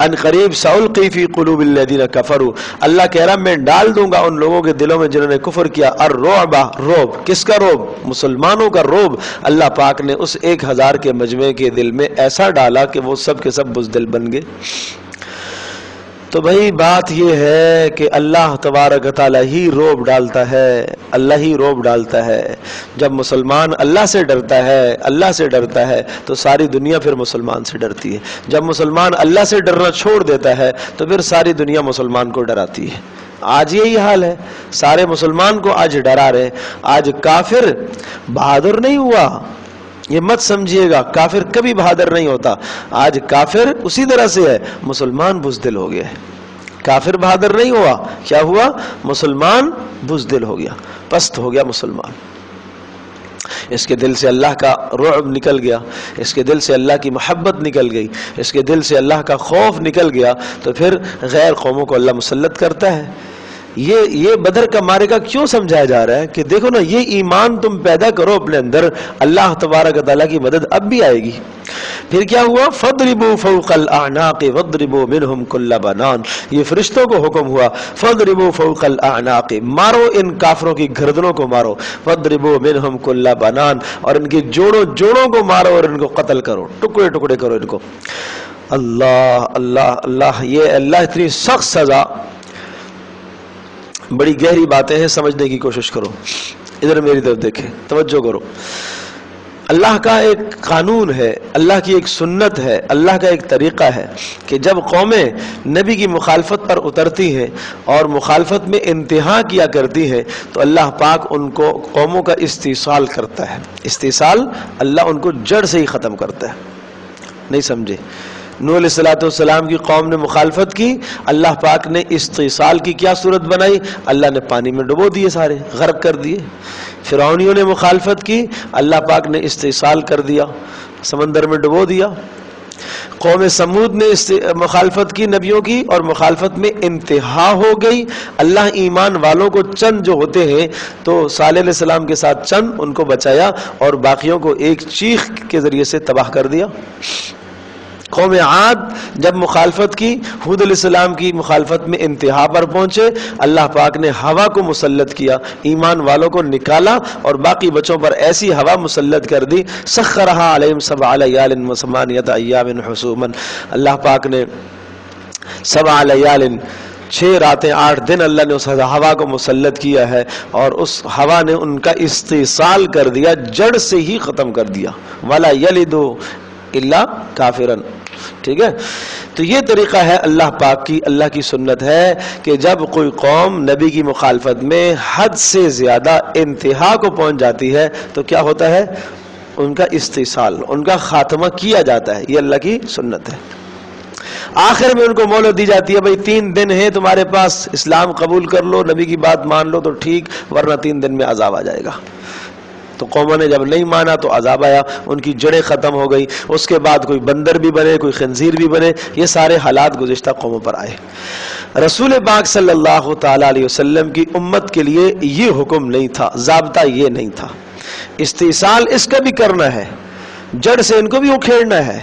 ان قریب، سألقی فی قلوب الذین کفروا، اللہ کہہ رہا میں ڈال دوں گا ان لوگوں کے دلوں میں جنہوں نے کفر کیا، الرعب، روب، کس کا روب، مسلمانوں کا روب۔ اللہ پاک نے اس 1000 کے مجمع کے دل میں ایسا ڈالا کہ وہ سب کے سب بزدل بن گئے۔ تو بھائی بات یہ ہے کہ اللہ تبارک و تعالیٰ ہی روب ڈالتا ہے، اللہ ہی روب ڈالتا ہے۔ جب مسلمان اللہ سے ڈرتا ہے، اللہ سے ڈرتا ہے تو ساری دنیا پھر مسلمان سے ڈرتی ہے۔ جب مسلمان اللہ سے ڈرنا چھوڑ دیتا ہے تو پھر ساری دنیا مسلمان کو ڈراتی ہے۔ آج یہی حال ہے، سارے مسلمان کو آج ڈرا رہے۔ آج کافر بہادر نہیں ہوا، یہ مت سمجھیے گا، کافر کبھی بہادر نہیں ہوتا۔ آج کافر اسی طرح سے ہے، مسلمان بزدل ہو گیا ہے۔ کافر بہادر نہیں ہوا، کیا ہوا؟ مسلمان بزدل ہو گیا، پست ہو گیا مسلمان۔ اس کے دل سے اللہ کا رعب نکل گیا، اس کے دل سے اللہ کی محبت نکل گئی، اس کے دل سے اللہ کا خوف نکل گیا، تو پھر غیر قوموں کو اللہ مسلط کرتا ہے۔ یہ بدر کا معرکہ کیوں سمجھایا جا رہا ہے کہ دیکھو نا، یہ ایمان تم پیدا کرو اپنے اندر، اللہ تبارک و تعالیٰ کی مدد اب بھی آئے گی۔ پھر کیا ہوا؟ فَاضْرِبُوا فَوْقَ الْأَعْنَاقِ وَاضْرِبُوا مِنْهُمْ كُلَّ بَنَانٍ، یہ فرشتوں کو حکم ہوا، فَاضْرِبُوا فَوْقَ الْأَعْنَاقِ، مارو ان کافروں کی گردنوں کو مارو، وَاضْرِبُوا مِنْهُمْ كُلَّ بَنَانٍ، اور ان کی جوڑوں کو مارو اور ان کو قتل کرو، ٹکڑے ٹکڑے کرو ان کو۔ اللہ اللہ اللہ، یہ اللہ اتنی سخت سزا، بڑی گہری باتیں ہیں، سمجھنے کی کوشش کرو۔ ادھر میری طرف دیکھیں، توجہ کرو۔ اللہ کا ایک قانون ہے، اللہ کی ایک سنت ہے، اللہ کا ایک طریقہ ہے کہ جب قومیں نبی کی مخالفت پر اترتی ہیں اور مخالفت میں انتہا کیا کرتی ہیں تو اللہ پاک ان کو قوموں کا استیصال کرتا ہے۔ استیصال، اللہ ان کو جڑ سے ہی ختم کرتا ہے۔ نہیں سمجھے؟ نوح علیہ السلام کی قوم نے مخالفت کی، اللہ پاک نے استیصال کی کیا صورت بنائی؟ اللہ نے پانی میں ڈبو دیے، سارے غرق کر دیے۔ فرعونیوں نے مخالفت کی، اللہ پاک نے استیصال کر دیا، سمندر میں ڈبو دیا۔ قوم سمود نے مخالفت کی نبیوں کی، اور مخالفت میں انتہا ہو گئی۔ اللہ ایمان والوں کو چند جو ہوتے ہیں تو صالح علیہ السلام کے ساتھ چند ان کو بچایا اور باقیوں کو ایک چیخ کے ذریعے سے تباہ کر دیا۔ قوم عاد جب مخالفت کی، ہود علیہ السلام کی مخالفت میں انتہا پر پہنچے، اللہ پاک نے ہوا کو مسلط کیا، ایمان والوں کو نکالا اور باقی بچوں پر ایسی ہوا مسلط کر دی، سخرها علیہم 7 لیال و 8 ایام حسوما، اللہ پاک نے 7 لیال 6 راتیں 8 دن اللہ نے اس ہوا کو مسلط کیا ہے، اور اس ہوا نے ان کا استیصال کر دیا، جڑ سے ہی ختم کر دیا۔ وَلَا يَلِدُ إِلَّا كَافِرًا۔ ٹھیک ہے، تو یہ طریقہ ہے اللہ پاک کی، اللہ کی سنت ہے کہ جب کوئی قوم نبی کی مخالفت میں حد سے زیادہ انتہا کو پہنچ جاتی ہے تو کیا ہوتا ہے؟ ان کا استیصال، ان کا خاتمہ کیا جاتا ہے۔ یہ اللہ کی سنت ہے۔ آخر میں ان کو مہلت دی جاتی ہے، بھئی 3 دن ہیں تمہارے پاس، اسلام قبول کر لو، نبی کی بات مان لو تو ٹھیک، ورنہ 3 دن میں عذاب آ جائے گا۔ تو قوموں نے جب نہیں مانا تو عذاب آیا، ان کی جڑیں ختم ہو گئی۔ اس کے بعد کوئی بندر بھی بنے، کوئی خنزیر بھی بنے، یہ سارے حالات گزشتہ قوموں پر آئے۔ رسول پاک صلی اللہ تعالی علیہ وسلم کی امت کے لیے یہ حکم نہیں تھا، ضابطہ یہ نہیں تھا۔ استیصال اس کا بھی کرنا ہے، جڑ سے ان کو بھی اکھیڑنا ہے،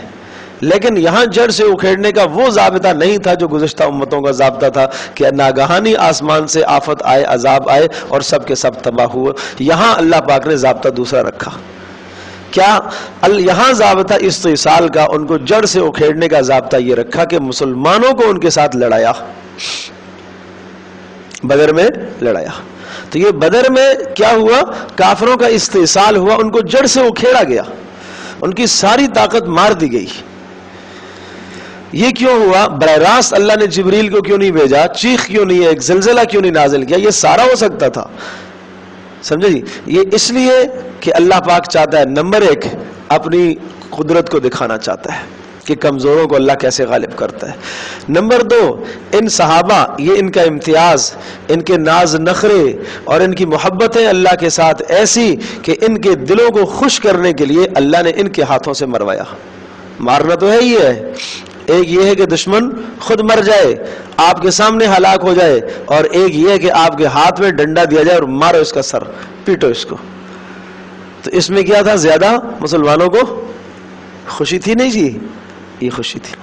لیکن یہاں جڑ سے اکھیڑنے کا وہ ضابطہ نہیں تھا جو گزشتہ امتوں کا ضابطہ تھا کہ ناگہانی آسمان سے آفت آئے، عذاب آئے اور سب کے سب تباہ ہوئے۔ یہاں اللہ پاک نے ضابطہ دوسرا رکھا۔ کیا؟ یہاں ضابطہ استیصال کا، ان کو جڑ سے اکھیڑنے کا ضابطہ یہ رکھا کہ مسلمانوں کو ان کے ساتھ لڑایا، بدر میں لڑایا۔ تو یہ بدر میں کیا ہوا؟ کافروں کا استیصال ہوا، ان کو جڑ سے اکھیڑا گیا، ان کی ساری طاقت مار دی گئی۔ یہ کیوں ہوا؟ براہ راست اللہ نے جبریل کو کیوں نہیں بھیجا؟ چیخ کیوں نہیں ہے؟ ایک زلزلہ کیوں نہیں نازل کیا؟ یہ سارا ہو سکتا تھا، سمجھے جی؟ یہ اس لیے کہ اللہ پاک چاہتا ہے، نمبر 1 اپنی قدرت کو دکھانا چاہتا ہے کہ کمزوروں کو اللہ کیسے غالب کرتا ہے۔ نمبر 2 ان صحابہ، یہ ان کا امتیاز، ان کے ناز نخرے اور ان کی محبتیں اللہ کے ساتھ ایسی کہ ان کے دلوں کو خوش کرنے کے لیے اللہ نے ان کے ہاتھوں سے مروایا۔ مارنا تو ہے ہی ہے، ایک یہ ہے کہ دشمن خود مر جائے، آپ کے سامنے ہلاک ہو جائے، اور ایک یہ ہے کہ آپ کے ہاتھ میں ڈنڈا دیا جائے اور مارو اس کا سر، پیٹو اس کو۔ تو اس میں کیا تھا؟ زیادہ مسلمانوں کو خوشی تھی؟ نہیں جی، یہ خوشی تھی،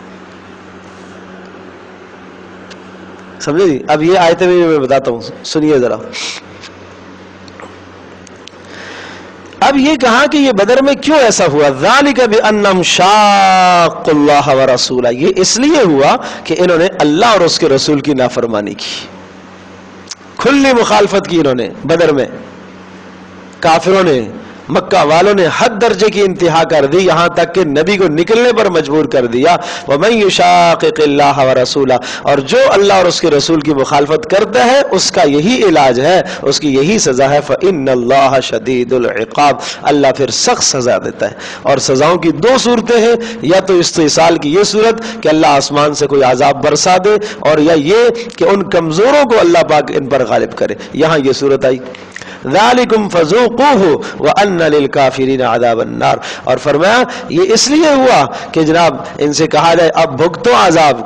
سمجھے جی؟ اب یہ آیتیں میں بتاتا ہوں، سنیے ذرا۔ اب یہ کہا کہ یہ بدر میں کیوں ایسا ہوا؟ ذالک بأنہم شاقوا اللہ ورسولہ، یہ اس لیے ہوا کہ انہوں نے اللہ اور اس کے رسول کی نافرمانی کی، کھلی مخالفت کی انہوں نے بدر میں، کافروں نے، مکہ والوں نے حد درجے کی انتہا کر دی، یہاں تک کہ نبی کو نکلنے پر مجبور کر دیا۔ وَمَن يُشَاقِقِ اللَّهَ وَرَسُولَهُ، اور جو اللہ اور اس کے رسول کی مخالفت کرتا ہے اس کا یہی علاج ہے، اس کی یہی سزا ہے، فَإِنَّ اللَّهَ شَدِيدُ الْعِقَابِ، اللہ پھر سخت سزا دیتا ہے۔ اور سزاؤں کی دو صورتیں ہیں، یا تو استئصال کی یہ صورت کہ اللہ آسمان سے کوئی عذاب برسا دے، اور یا یہ کہ ان کمزوروں کو اللہ پاک ان پر غالب کرے، یہاں یہ صورت آئی۔ ذالکم فذوقوہ وان للکافرین عذاب النار، اور فرمایا یہ اس لیے ہوا کہ جناب ان سے کہا جائے اب بھگتو عذاب،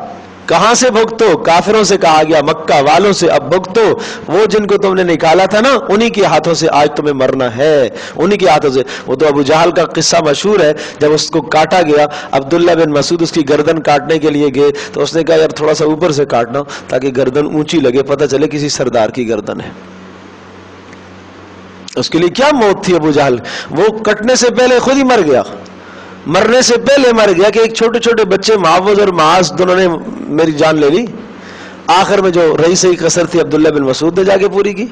کہاں سے بھگتو؟ کافروں سے کہا گیا، مکہ والوں سے، اب بھگتو، وہ جن کو تم نے نکالا تھا نا انہی کے ہاتھوں سے آج تمہیں مرنا ہے، انہی کے ہاتھوں سے۔ وہ تو ابو جہل کا قصہ مشہور ہے، جب اس کو کاٹا گیا، عبداللہ بن مسعود اس کی گردن کاٹنے کے لیے گئے تو اس نے کہا یار تھوڑا سا اوپر سے کاٹنا تاکہ گردن اونچی لگے، پتہ چلے کسی سردار کی گردن ہے۔ اس کے لیے کیا موت تھی ابو جہل، وہ کٹنے سے پہلے خود ہی مر گیا، مرنے سے پہلے مر گیا کہ ایک چھوٹے چھوٹے بچے معاوض اور معاذ دونوں نے میری جان لے لی، آخر میں جو رئیس قصر تھی عبداللہ بن مسعود نے جا کے پوری کی۔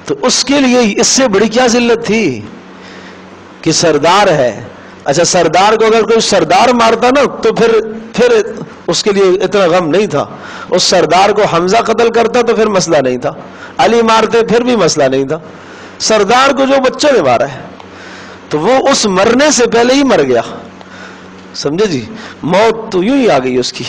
تو اس کے لیے اس سے بڑی کیا ذلت تھی کہ سردار ہے۔ اچھا سردار کو اگر کوئی سردار مارتا نا تو پھر اس کے لیے اتنا غم نہیں تھا، اس سردار کو حمزہ قتل کرتا تو پھر مسئلہ نہیں تھا، علی مارتے پھر بھی مسئلہ نہیں تھا، سردار کو جو بچوں نے مارا ہے تو وہ اس مرنے سے پہلے ہی مر گیا، سمجھے جی، موت تو یوں ہی آ گئی اس کی۔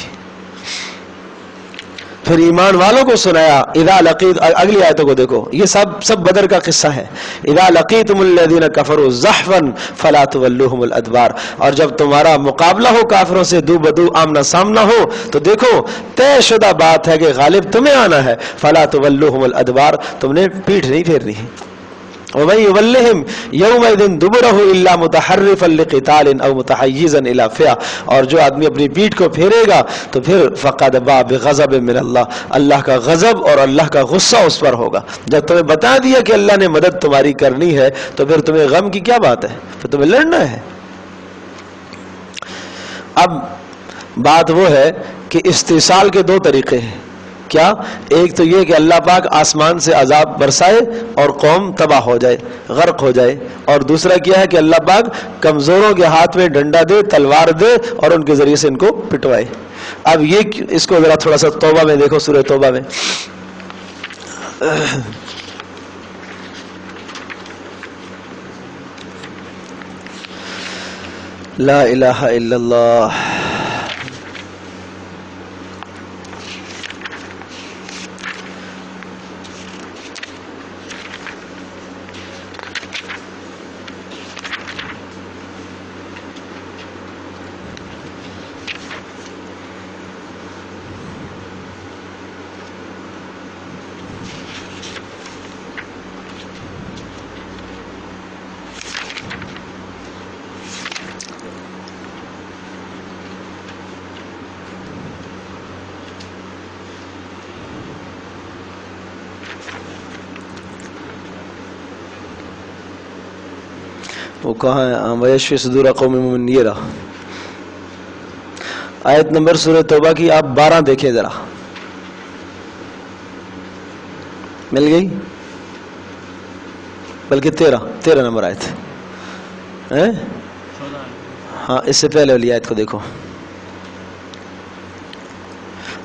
پھر ایمان والوں کو سنایا اذا لقیت، اگلی آیتوں کو دیکھو، یہ سب بدر کا قصہ ہے۔ اذا لقیتم الذین کفروا زحفا فلا تولوہم الادبار، اور جب تمہارا مقابلہ ہو کافروں سے دو بدو آمنا سامنا ہو تو دیکھو طے شدہ بات ہے کہ غالب تمہیں آنا ہے، فلا تولوہم الادبار، تم نے پیٹھ نہیں پھیرنی ہے۔ وَمَن يُوَلِّهِمْ يَوْمَئِذٍ دُبُرَهُ إِلَّا مُتَحَرِّفًا لِقِتَالٍ أَوْ مُتَحَيِّزًا إِلَىٰ فِئَةٍ، اور جو آدمی اپنی پیٹھ کو پھیرے گا تو پھر فَقَدْ بَاءَ بِغَضَبٍ مِّنَ اللَّهِ، اللہ کا غضب اور اللہ کا غصہ اس پر ہوگا۔ جب تمہیں بتا دیا کہ اللہ نے مدد تمہاری کرنی ہے تو پھر تمہیں غم کی کیا بات ہے، پھر تمہیں لڑنا ہے۔ اب بات وہ ہے کہ استئصال کے دو طریقے ہیں، کیا؟ ایک تو یہ کہ اللہ پاک آسمان سے عذاب برسائے اور قوم تباہ ہو جائے، غرق ہو جائے، اور دوسرا کیا ہے کہ اللہ پاک کمزوروں کے ہاتھ میں ڈنڈا دے، تلوار دے اور ان کے ذریعے سے ان کو پٹوائے۔ اب یہ اس کو ذرا تھوڑا سا توبہ میں دیکھو، سورہ توبہ میں لا الہ الا اللہ۔ وہ کہاں ہے؟ وَيَشْفِ صُدُورَ قَوْمٍ مُّؤْمِنِينَ، یہ رہا آیت نمبر سورہ توبہ کی، آپ 12 دیکھیں ذرا، مل گئی؟ بلکہ 13 نمبر آیت، ہاں اس سے پہلے والی آیت کو دیکھو۔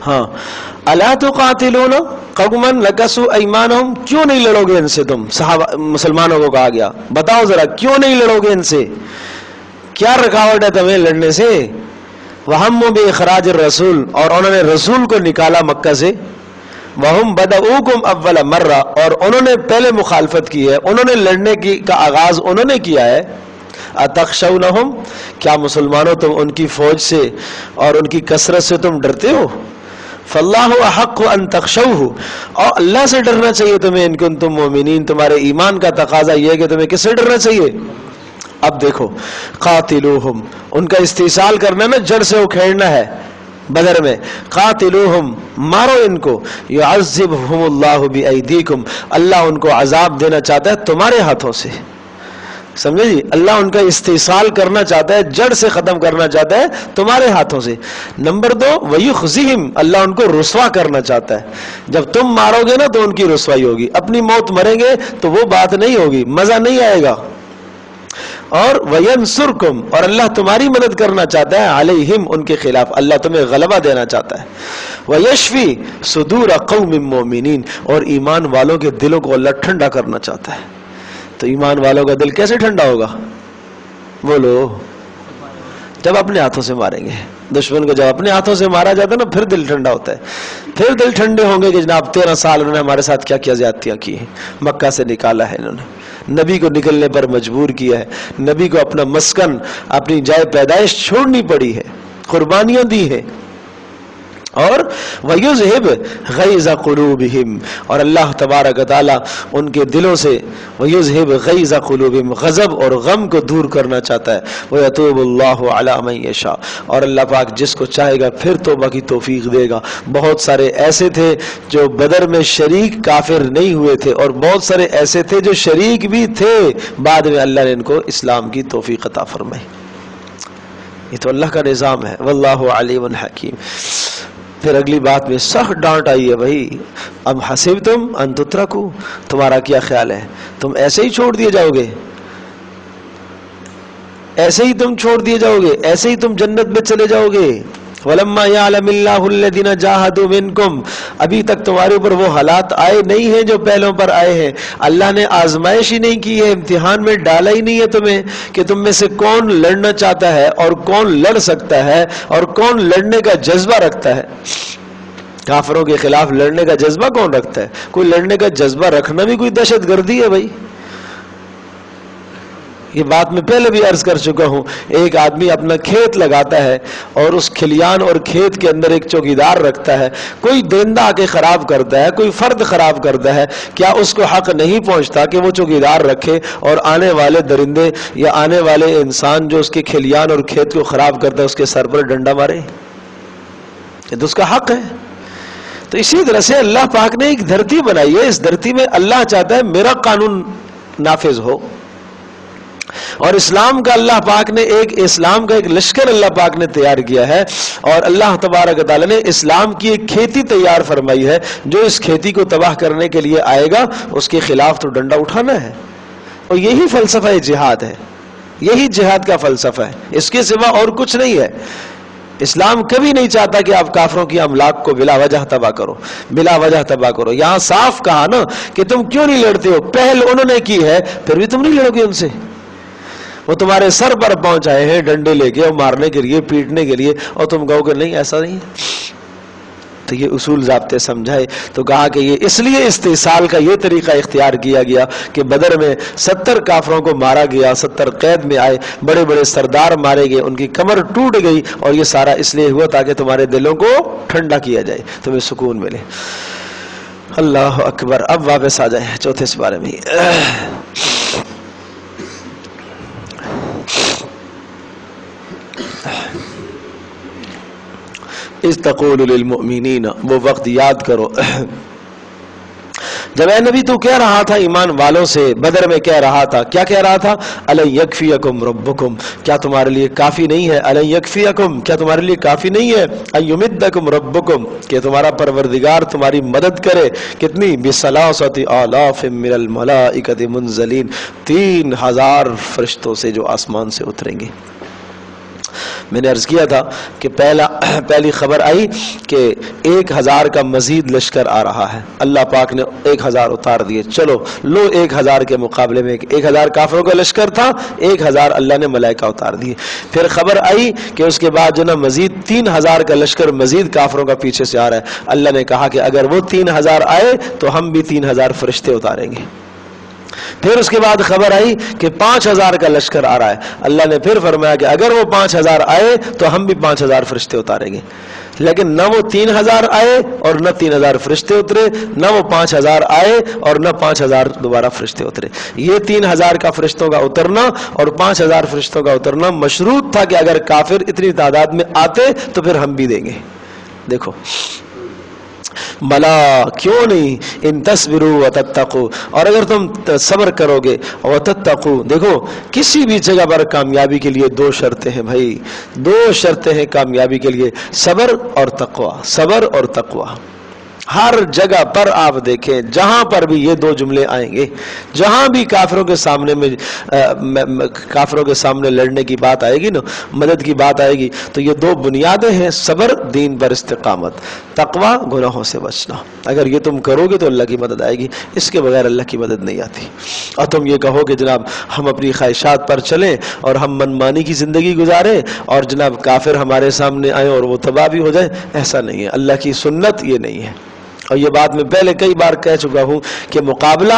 ہاں، الا تقاتلون قوما نکثوا ایمانہم، کیوں نہیں لڑو گے ان سے تم؟ صحابہ مسلمانوں کو کہا گیا بتاؤ ذرا کیوں نہیں لڑو گے ان سے، کیا رکاوٹ ہے تمہیں لڑنے سے؟ وہموا باخراج الرسول، اور انہوں نے رسول کو نکالا مکہ سے، وہم بدؤوکم اول مرہ، اور انہوں نے پہلے مخالفت کی ہے، انہوں نے لڑنے کی کا آغاز انہوں نے کیا ہے۔ اتخشونہم، کیا مسلمانوں تم ان کی فوج سے اور ان کی کثرت سے تم ڈرتے ہو؟ فاللہ احق ان تخشوہ، اور اللہ سے ڈرنا چاہیے تمہیں، ان کنتم مومنین، تمہارے ایمان کا تقاضا یہ ہے کہ تمہیں کس سے ڈرنا چاہیے؟ اب دیکھو، قاتلوہم، ان کا استئصال کرنا نا، جڑ سے اکھیڑنا ہے بدر میں، قاتلوہم، مارو ان کو، یعذبہم اللہ بایدیکم، اللہ ان کو عذاب دینا چاہتا ہے تمہارے ہاتھوں سے۔ سمجھے جی؟ اللہ ان کا استحصال کرنا چاہتا ہے، جڑ سے ختم کرنا چاہتا ہے تمہارے ہاتھوں سے۔ نمبر 2 وَيُخْزِهِمْ، اللہ ان کو رسوا کرنا چاہتا ہے۔ جب تم مارو گے نا تو ان کی رسوائی ہوگی، اپنی موت مریں گے تو وہ بات نہیں ہوگی، مزہ نہیں آئے گا۔ اور وَيَنْصُرْكُمْ، اور اللہ تمہاری مدد کرنا چاہتا ہے، عَلَيْهِمْ، ان کے خلاف اللہ تمہیں غلبہ دینا چاہتا ہے۔ وَيَشْفِي صُدُورَ قَوْمٍ مُؤْمِنِينَ، اور ایمان والوں کے دلوں کو اللہ ٹھنڈا کرنا چاہتا ہے۔ تو ایمان والوں کا دل کیسے ٹھنڈا ہوگا؟ بولو، جب اپنے ہاتھوں سے ماریں گے دشمن کو، جب اپنے ہاتھوں سے مارا جاتا ہے نا پھر دل ٹھنڈا ہوتا ہے، پھر دل ٹھنڈے ہوں گے کہ جناب 13 سال انہوں نے ہمارے ساتھ کیا کیا زیادتیاں کی ہیں، مکہ سے نکالا ہے انہوں نے، نبی کو نکلنے پر مجبور کیا ہے، نبی کو اپنا مسکن، اپنی جائے پیدائش چھوڑنی پڑی ہے، قربانیاں دی ہیں۔ اور وَيُذْهِبْ غَيْظَ قُلُوبِهِمْ، اور اللہ تبارک و تعالی ان کے دلوں سے وَيُذْهِبْ غَيْظَ قُلُوبِهِمْ، غضب اور غم کو دور کرنا چاہتا ہے۔ وَيَتُوبُ اللَّهُ عَلَى مَن يَشَاءُ، اور اللہ پاک جس کو چاہے گا پھر توبہ کی توفیق دے گا۔ بہت سارے ایسے تھے جو بدر میں شریک کافر نہیں ہوئے تھے، اور بہت سارے ایسے تھے جو شریک بھی تھے، بعد میں اللہ نے ان کو اسلام کی توفیق عطا فرمائی۔ یہ تو اللہ کا نظام ہے، واللہ علیم حکیم۔ پھر اگلی بات میں سخت ڈانٹ آئی ہے، بھائی ام حسبتم ان تترکوا، تمہارا کیا خیال ہے تم ایسے ہی چھوڑ دیے جاؤ گے؟ ایسے ہی تم چھوڑ دیے جاؤ گے؟ ایسے ہی تم جنت میں چلے جاؤ گے؟ وَلَمَّا يَعْلَمِ اللَّهُ الَّذِينَ جَاهَدُوا مِنْكُمْ، ابھی تک تمہارے اوپر وہ حالات آئے نہیں ہیں جو پہلوں پر آئے ہیں، اللہ نے آزمائش ہی نہیں کی ہے، امتحان میں ڈالا ہی نہیں ہے تمہیں کہ تم میں سے کون لڑنا چاہتا ہے اور کون لڑ سکتا ہے اور کون لڑنے کا جذبہ رکھتا ہے۔ کافروں کے خلاف لڑنے کا جذبہ کون رکھتا ہے؟ کوئی لڑنے کا جذبہ رکھنا بھی کوئی دہشت گردی ہے بھائی۔ یہ بات میں پہلے بھی عرض کر چکا ہوں، ایک آدمی اپنا کھیت لگاتا ہے اور اس کھلیان اور کھیت کے اندر ایک چوکیدار رکھتا ہے، کوئی درندہ آ کے خراب کرتا ہے، کوئی فرد خراب کرتا ہے، کیا اس کو حق نہیں پہنچتا کہ وہ چوکیدار رکھے اور آنے والے درندے یا آنے والے انسان جو اس کے کھلیان اور کھیت کو خراب کرتا ہے اس کے سر پر ڈنڈا مارے؟ یہ تو اس کا حق ہے۔ تو اسی طرح سے اللہ پاک نے ایک دھرتی بنائی ہے، اس دھرتی میں اللہ چاہتا ہے میرا قانون نافذ ہو، اور اسلام کا اللہ پاک نے اسلام کا ایک لشکر اللہ پاک نے تیار کیا ہے، اور اللہ تبارک و تعالی نے اسلام کی ایک کھیتی تیار فرمائی ہے، جو اس کھیتی کو تباہ کرنے کے لیے آئے گا اس کے خلاف تو ڈنڈا اٹھانا ہے۔ اور یہی فلسفہ جہاد ہے، یہی جہاد کا فلسفہ ہے، اس کے سوا اور کچھ نہیں ہے۔ اسلام کبھی نہیں چاہتا کہ آپ کافروں کی املاک کو بلا وجہ تباہ کرو، بلا وجہ تباہ کرو۔ یہاں صاف کہا نا کہ تم کیوں نہیں لڑتے ہو، پہل انہوں نے کی ہے، پھر بھی تم نہیں لڑو گے ان سے۔ وہ تمہارے سر پر پہنچ آئے ہیں ڈنڈے لے کے اور مارنے کے لیے، پیٹنے کے لیے، اور تم کہو کہ نہیں ایسا نہیں ہے۔ تو یہ اصول ضابطے سمجھائے، تو کہا کہ یہ اس لیے استحصال کا یہ طریقہ اختیار کیا گیا کہ بدر میں 70 کافروں کو مارا گیا، 70 قید میں آئے، بڑے بڑے سردار مارے گئے، ان کی کمر ٹوٹ گئی، اور یہ سارا اس لیے ہوا تاکہ تمہارے دلوں کو ٹھنڈا کیا جائے، تمہیں سکون ملے۔ اللہ اکبر۔ اب واپس آ جائیں چوتھے سپارے میں۔ اذ تقول للمؤمنین، وہ وقت یاد کرو جب اے نبی تو کہہ رہا تھا ایمان والوں سے، بدر میں کہہ رہا تھا، کیا کہہ رہا تھا؟ اَلَن يَكْفِيَكُمْ رَبُّكُمْ، کیا تمہارے لیے کافی نہیں ہے؟ اَلَن يَكْفِيَكُمْ، کیا تمہارے لیے کافی نہیں ہے؟ اَن يُمِدَّكُمْ رَبُّكُمْ، کہ تمہارا پروردگار تمہاری مدد کرے، کتنی؟ بِثَلَاثَةِ آلَافٍ مِّنَ الْمَلَائِكَةِ مُنزَلِينَ، 3000 فرشتوں سے جو آسمان سے اتریں گے۔ میں نے عرض کیا تھا کہ پہلی خبر آئی کہ 1000 کا مزید لشکر آ رہا ہے، اللہ پاک نے 1000 اتار دیے، چلو لو 1000 کے مقابلے میں 1000 کافروں کا لشکر تھا، 1000 اللہ نے ملائکہ اتار دیے۔ پھر خبر آئی کہ اس کے بعد جو نا مزید 3000 کا لشکر مزید کافروں کا پیچھے سے آ رہا ہے، اللہ نے کہا کہ اگر وہ 3000 آئے تو ہم بھی 3000 فرشتے اتاریں گے۔ پھر اس کے بعد خبر آئی کہ 5000 کا لشکر آ رہا ہے، اللہ نے پھر فرمایا کہ اگر وہ 5000 آئے تو ہم بھی 5000 فرشتے اتاریں گے۔ لیکن نہ وہ 3000 آئے اور نہ 3000 فرشتے اترے، نہ وہ 5000 آئے اور نہ 5000 دوبارہ فرشتے اترے۔ یہ 3000 کا فرشتوں کا اترنا اور 5000 فرشتوں کا اترنا مشروط تھا کہ اگر کافر اتنی تعداد میں آتے تو پھر ہم بھی دیں گے۔ دیکھو بلا کیوں نہیں، ان تصبروا وتتقوا، اور اگر تم صبر کرو گے وتتقوا، دیکھو کسی بھی جگہ پر کامیابی کے لیے دو شرطیں ہیں بھائی، دو شرطیں ہیں کامیابی کے لیے، صبر اور تقوی، صبر اور تقوی۔ ہر جگہ پر آپ دیکھیں جہاں پر بھی یہ دو جملے آئیں گے، جہاں بھی کافروں کے سامنے میں کافروں کے سامنے لڑنے کی بات آئے گی نا، مدد کی بات آئے گی، تو یہ دو بنیادیں ہیں، صبر دین پر استقامت، تقوی گناہوں سے بچنا۔ اگر یہ تم کرو گے تو اللہ کی مدد آئے گی، اس کے بغیر اللہ کی مدد نہیں آتی۔ اور تم یہ کہو کہ جناب ہم اپنی خواہشات پر چلیں اور ہم منمانی کی زندگی گزاریں اور جناب کافر ہمارے سامنے آئیں اور وہ تباہ بھی ہو جائے، ایسا نہیں ہے، اللہ کی سنت یہ نہیں ہے۔ اور یہ بات میں پہلے کئی بار کہہ چکا ہوں کہ مقابلہ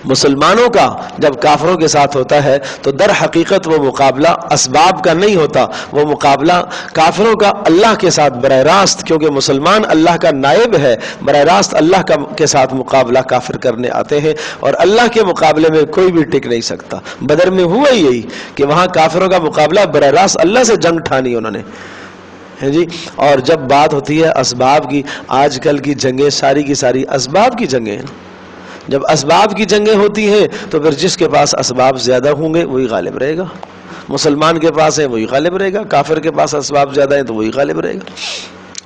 مسلمانوں کا جب کافروں کے ساتھ ہوتا ہے تو در حقیقت وہ مقابلہ اسباب کا نہیں ہوتا، وہ مقابلہ کافروں کا اللہ کے ساتھ براہ راست، کیونکہ مسلمان اللہ کا نائب ہے، براہ راست اللہ کے ساتھ مقابلہ کافر کرنے آتے ہیں، اور اللہ کے مقابلے میں کوئی بھی ٹک نہیں سکتا۔ بدر میں ہوا یہی کہ وہاں کافروں کا مقابلہ براہ راست اللہ سے جنگ ٹھانی انہوں نے، ہے جی۔ اور جب بات ہوتی ہے اسباب کی، آج کل کی جنگیں ساری کی ساری اسباب کی جنگیں ہیں۔ جب اسباب کی جنگیں ہوتی ہیں تو پھر جس کے پاس اسباب زیادہ ہوں گے وہی غالب رہے گا، مسلمان کے پاس ہے وہی غالب رہے گا، کافر کے پاس اسباب زیادہ ہیں تو وہی غالب رہے گا۔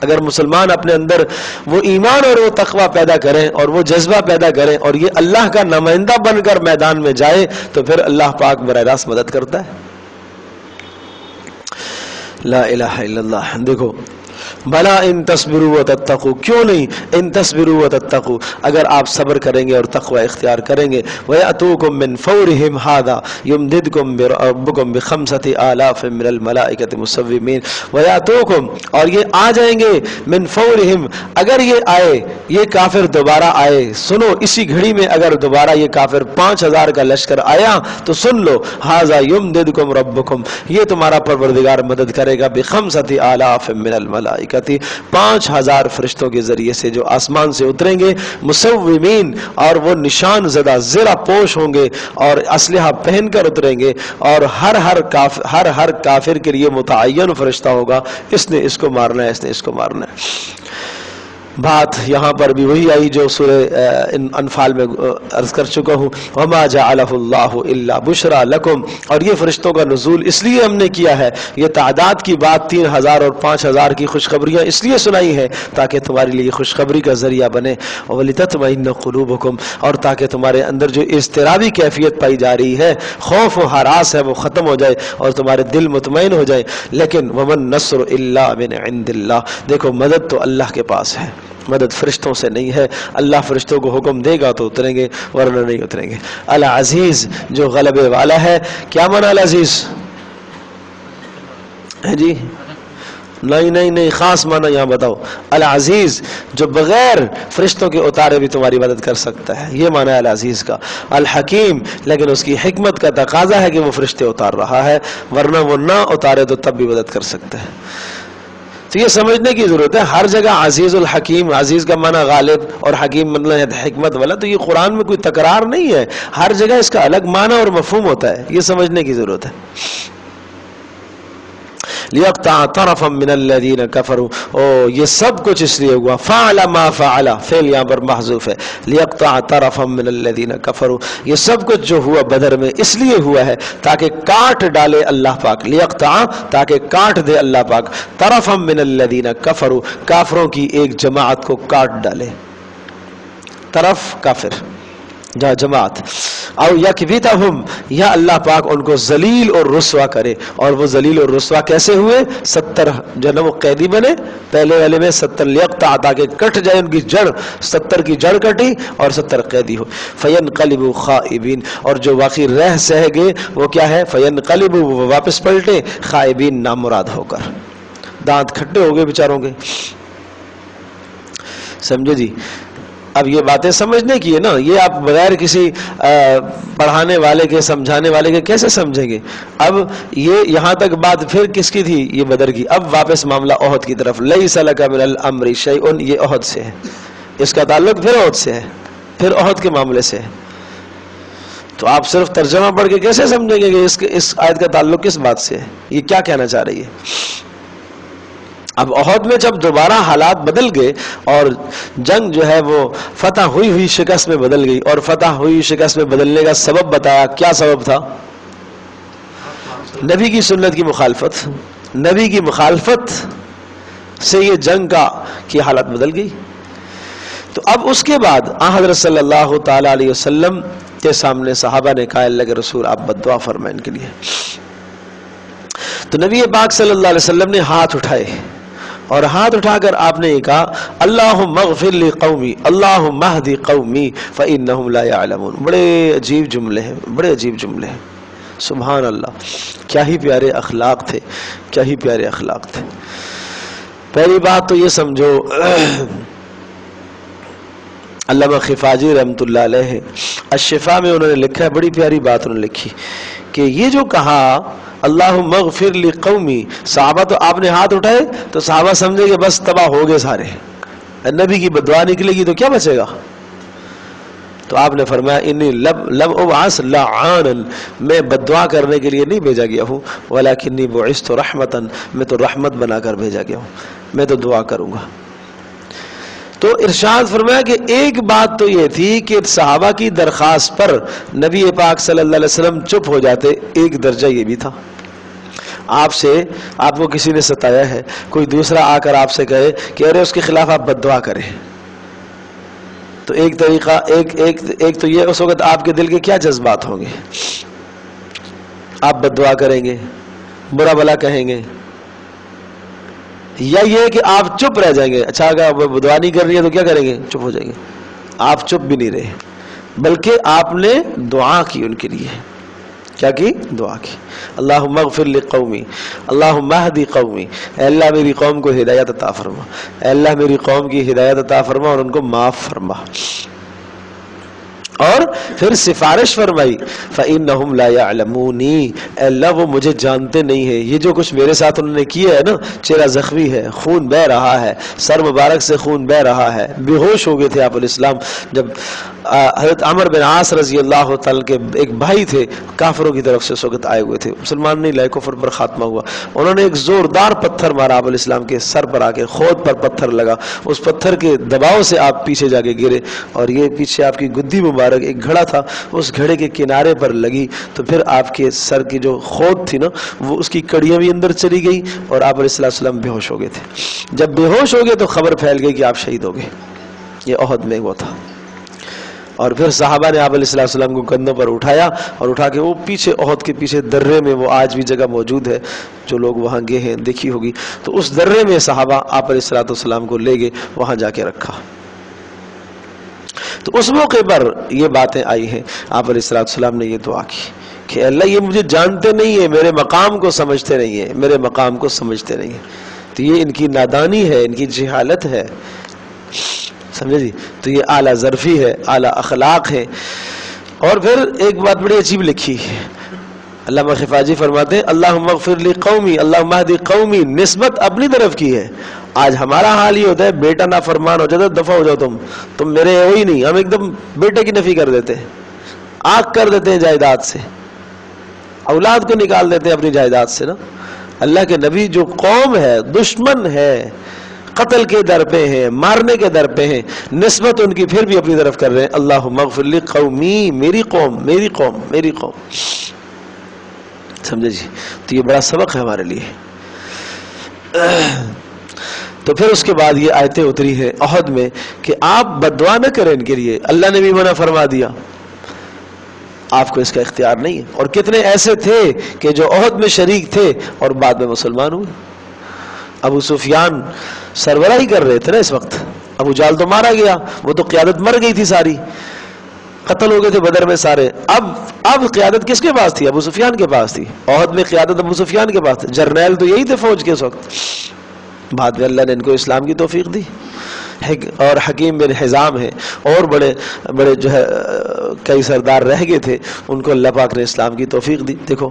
اگر مسلمان اپنے اندر وہ ایمان اور وہ تقوی پیدا کریں اور وہ جذبہ پیدا کریں اور یہ اللہ کا نمائندہ بن کر میدان میں جائے تو پھر اللہ پاک براہ راست مدد کرتا ہے۔ لا الہ الا اللہ۔ دیکھو بلا ان تصبروا وتتقوا، کیوں نہیں ان تصبروا وتتقوا، اگر آپ صبر کریں گے اور تقوی اختیار کریں گے، وَيَأْتُوكُم مِّن فَوْرِهِمْ هَٰذَا يُمْدِدْكُم رَّبُّكُم بِخَمْسَةِ آلَافٍ مِّنَ الْمَلَائِكَةِ مُصَوِّمِينَ وَيَأْتُوكُم، اور یہ آ جائیں گے، مِّن فَوْرِهِمْ، اگر یہ آئے، یہ کافر دوبارہ آئے، سنو اسی گھڑی میں اگر دوبارہ یہ کافر 5000 کا لشکر آیا تو سن لو، هَٰذَا يُمْدِدْكُم رَّبُّكُم، یہ تمہارا پروردگار مدد کرے گا، بِخَمْسَةِ آلَافٍ مِّنَ الْمَلَائِكَةِ، 5000 فرشتوں کے ذریعے سے جو آسمان سے اتریں گے، مسومین، اور وہ نشان زدہ زرہ پوش ہوں گے اور اسلحہ پہن کر اتریں گے، اور ہر کافر کے لیے متعین فرشتہ ہوگا، اس نے اس کو مارنا ہے، اس نے اس کو مارنا ہے۔ بات یہاں پر بھی وہی آئی جو سورہ انفال میں عرض کر چکا ہوں، وما جعلہ اللہ الا بشرا لکم، اور یہ فرشتوں کا نزول اس لیے ہم نے کیا ہے، یہ تعداد کی بات 3000 اور 5000 کی خوشخبریاں اس لیے سنائی ہے تاکہ تمہارے لیے خوشخبری کا ذریعہ بنے، ولتطمئن قلوبکم، اور تاکہ تمہارے اندر جو اضطرابی کیفیت پائی جا رہی ہے، خوف و ہراس ہے، وہ ختم ہو جائے اور تمہارے دل مطمئن ہو جائے۔ لیکن ومن نصر الا من عند اللہ، دیکھو مدد تو اللہ کے پاس ہے، مدد فرشتوں سے نہیں ہے، اللہ فرشتوں کو حکم دے گا تو اتریں گے ورنہ نہیں اتریں گے۔ العزیز جو غلبے والا ہے، کیا معنی العزیز ہے جی؟ نہیں خاص معنی یہاں بتاؤ، العزیز جو بغیر فرشتوں کے اتارے بھی تمہاری مدد کر سکتا ہے، یہ معنی ہے العزیز کا۔ الحکیم، لیکن اس کی حکمت کا تقاضا ہے کہ وہ فرشتے اتار رہا ہے، ورنہ وہ نہ اتارے تو تب بھی مدد کر سکتا ہے۔ تو یہ سمجھنے کی ضرورت ہے، ہر جگہ عزیز الحکیم، عزیز کا معنی غالب اور حکیم مطلب حکمت والا، تو یہ قرآن میں کوئی تکرار نہیں ہے، ہر جگہ اس کا الگ معنی اور مفہوم ہوتا ہے، یہ سمجھنے کی ضرورت ہے۔ لِيَقْطَعَ طَرَفًا مِّنَ الَّذِينَ كَفَرُوا، یہ سب کچھ اس لیے ہوا، فَعَلَ مَا فَعَلَ، فعل یہاں پر محذوف ہے، لِيَقْطَعَ طَرَفًا مِّنَ الَّذِينَ كَفَرُوا، یہ سب کچھ جو ہوا بدر میں اس لیے ہوا ہے تاکہ کاٹ ڈالے اللہ پاک، لِيَقْطَعَ تاکہ کاٹ دے اللہ پاک، طَرَفًا مِّنَ الَّذِينَ كَفَرُوا کافروں کی ایک جماعت کو کاٹ ڈالے، طرف کافر جہاں جماعت، او یکبتہم، یا اللہ پاک ان کو ذلیل اور رسوا کرے، اور وہ ذلیل اور رسوا کیسے ہوئے؟ 70 جو ہے نا وہ قیدی بنے، پہلے والے میں 70 لیقطع تاکہ کٹ جائے ان کی جڑ، 70 کی جڑ کٹی اور 70 قیدی ہو، فینقلبوا خائبین، اور جو واقعی رہ سہ گئے وہ کیا ہے؟ فینقلبوا، وہ واپس پلٹے، خائبین نامراد ہو کر، دانت کھٹے ہو گئے بیچاروں کے۔ سمجھے جی؟ اب یہ باتیں سمجھنے کی ہے نا، یہ آپ بغیر کسی پڑھانے والے کے سمجھانے والے کے کیسے سمجھیں گے؟ اب یہ یہاں تک بات پھر کس کی تھی؟ یہ بدر کی۔ اب واپس معاملہ احد کی طرف، لیس لک من الامر شیء، یہ احد سے ہے، اس کا تعلق پھر احد سے ہے، پھر احد کے معاملے سے ہے۔ تو آپ صرف ترجمہ پڑھ کے کیسے سمجھیں گے کہ اس آیت کا تعلق کس بات سے ہے، یہ کیا کہنا چاہ رہی ہے؟ اب احد میں جب دوبارہ حالات بدل گئے اور جنگ جو ہے وہ فتح ہوئی شکست میں بدل گئی، اور فتح ہوئی شکست میں بدلنے کا سبب بتایا، کیا سبب تھا؟ نبی کی سنت کی مخالفت، نبی کی مخالفت سے یہ جنگ کی حالت بدل گئی۔ تو اب اس کے بعد حضرت صلی اللہ تعالی علیہ وسلم کے سامنے صحابہ نے کہا اللہ کے رسول آپ بد دعا فرمائیں ان کے لیے۔ تو نبی پاک صلی اللہ علیہ وسلم نے ہاتھ اٹھائے، اور ہاتھ اٹھا کر آپ نے یہ کہا اللہم اغفر لی قومی اللہم اہدی قومی فإنہم لا یعلمون۔ بڑے عجیب جملے ہیں، بڑے عجیب جملے ہیں، سبحان اللہ، کیا ہی پیارے اخلاق تھے، کیا ہی پیارے اخلاق تھے۔ پہلی بات تو یہ سمجھو، علامہ خفاجی رحمۃ اللہ علیہ الشفا میں انہوں نے لکھا ہے، بڑی پیاری بات انہوں نے لکھی کہ یہ جو کہا اللہم اغفر لی قومی، صحابہ تو آپ نے ہاتھ اٹھائے تو صحابہ سمجھے کہ بس تباہ ہو گئے سارے، نبی کی بددعا نکلے گی تو کیا بچے گا؟ تو آپ نے فرمایا انی لم ابعث لعانا، میں بددعا کرنے کے لیے نہیں بھیجا گیا ہوں، ولکنی بعثت رحمتا، میں تو رحمت بنا کر بھیجا گیا ہوں، میں تو دعا کروں گا۔ تو ارشاد فرمایا کہ ایک بات تو یہ تھی کہ صحابہ کی درخواست پر نبی پاک صلی اللہ علیہ وسلم چپ ہو جاتے، ایک درجہ یہ بھی تھا، آپ کو کسی نے ستایا ہے، کوئی دوسرا آ کر آپ سے کہے کہ ارے اس کے خلاف آپ بد دعا کریں، تو ایک طریقہ ایک تو یہ، اس وقت آپ کے دل کے کیا جذبات ہوں گے؟ آپ بد دعا کریں گے، برا بلا کہیں گے، یا یہ کہ آپ چپ رہ جائیں گے؟ اچھا اگر بددعا نہیں کر رہی ہے تو کیا کریں گے؟ چپ ہو جائیں گے۔ آپ چپ بھی نہیں رہے، بلکہ آپ نے دعا کی ان کے لیے، کیا کی؟ دعا کی، اللہم اغفر لقومی اللہم اہدی قومی، اے اللہ میری قوم کو ہدایت عطا فرما، اے اللہ میری قوم کی ہدایت عطا فرما اور ان کو معاف فرما۔ اور پھر سفارش فرمائی فإنہم لا یعلمون، اے اللہ وہ مجھے جانتے نہیں ہیں، یہ جو کچھ میرے ساتھ انہوں نے کیا ہے نا، چہرہ زخمی ہے، خون بہ رہا ہے، سر مبارک سے خون بہ رہا ہے، بے ہوش ہو گئے تھے آپ علیہ السلام جب حضرت عمر بن عاص رضی اللہ تعالی کے ایک بھائی تھے کافروں کی طرف سے اس وقت آئے ہوئے تھے، مسلمان نہیں لائے، کفر پر خاتمہ ہوا، انہوں نے ایک زوردار پتھر مارا آپ علیہ السلام کے سر پر، آ کے خود پر پتھر لگا، اس پتھر کے دباؤ سے آپ پیچھے جا کے گرے، اور یہ پیچھے آپ کی گدی مبارک ایک گھڑا تھا، اس گھڑے کے کنارے پر لگی، تو پھر آپ کے سر کی جو خود تھی نا وہ اس کی کڑیاں بھی اندر چلی گئی، اور آپ علیہ السلام بے ہوش ہو گئے تھے۔ جب بے ہوش ہو گئے تو خبر پھیل گئی کہ آپ شہید ہو گئے، یہ احد میں وہ تھا۔ اور پھر صحابہ نے آپ علیہ السلام کو کندھوں پر اٹھایا، اور اٹھا کے وہ پیچھے احد کے پیچھے درے میں، وہ آج بھی جگہ موجود ہے، جو لوگ وہاں گئے ہیں دیکھی ہوگی، تو اس درے میں صحابہ آپ علیہ السلام کو لے گئے، وہاں جا کے رکھا۔ تو اس موقع پر یہ باتیں آئی ہیں، آپ علیہ السلام نے یہ دعا کی کہ اللہ یہ مجھے جانتے نہیں ہیں، میرے مقام کو سمجھتے نہیں ہیں، میرے مقام کو سمجھتے نہیں ہیں، تو یہ ان کی نادانی ہے، ان کی جہالت ہے، سمجھے جی؟ تو یہ اعلیٰ ظرفی ہے، اعلیٰ اخلاق ہے۔ اور پھر ایک بات بڑی عجیب لکھی ہے، علامہ خفاجی فرماتے ہیں اللہم اغفر لی قومی اللہم اہدی قومی، نسبت اپنی طرف کی ہے۔ آج ہمارا حال یہ ہوتا ہے، بیٹا نافرمان ہو جاتا ہے، دفع ہو جاؤ تم میرے ہو ہی نہیں، ہم ایک دم بیٹے کی نفی کر دیتے ہیں، آگ کر دیتے ہیں جائیداد سے، اولاد کو نکال دیتے ہیں اپنی جائیداد سے نا۔ اللہ کے نبی جو قوم ہے، دشمن ہے، قتل کے در پہ ہیں، مارنے کے در پہ ہیں، نسبت ان کی پھر بھی اپنی طرف کر رہے ہیں، اللہم اغفر لی قومی، میری قوم میری قوم میری قوم، سمجھے جی؟ تو یہ بڑا سبق ہے ہمارے لیے۔ تو پھر اس کے بعد یہ آیتیں اتری ہیں احد میں کہ آپ بد دعا نہ کریں ان کے لیے، اللہ نے بھی منع فرما دیا، آپ کو اس کا اختیار نہیں ہے۔ اور کتنے ایسے تھے کہ جو احد میں شریک تھے اور بعد میں مسلمان ہوئے۔ ابو سفیان سربراہی کر رہے تھے نا اس وقت، ابو جہل تو مارا گیا، وہ تو قیادت مر گئی تھی ساری، قتل ہو گئے تھے بدر میں سارے، اب قیادت کس کے پاس تھی؟ ابو سفیان کے پاس تھی، احد میں قیادت ابو سفیان کے پاس تھی، جرنیل تو یہی تھے فوج کے اس وقت۔ بعد میں اللہ نے ان کو اسلام کی توفیق دی، اور حکیم بن حزام ہے، اور بڑے جو ہے کئی سردار رہ گئے تھے، ان کو اللہ پاک نے اسلام کی توفیق دی۔ دیکھو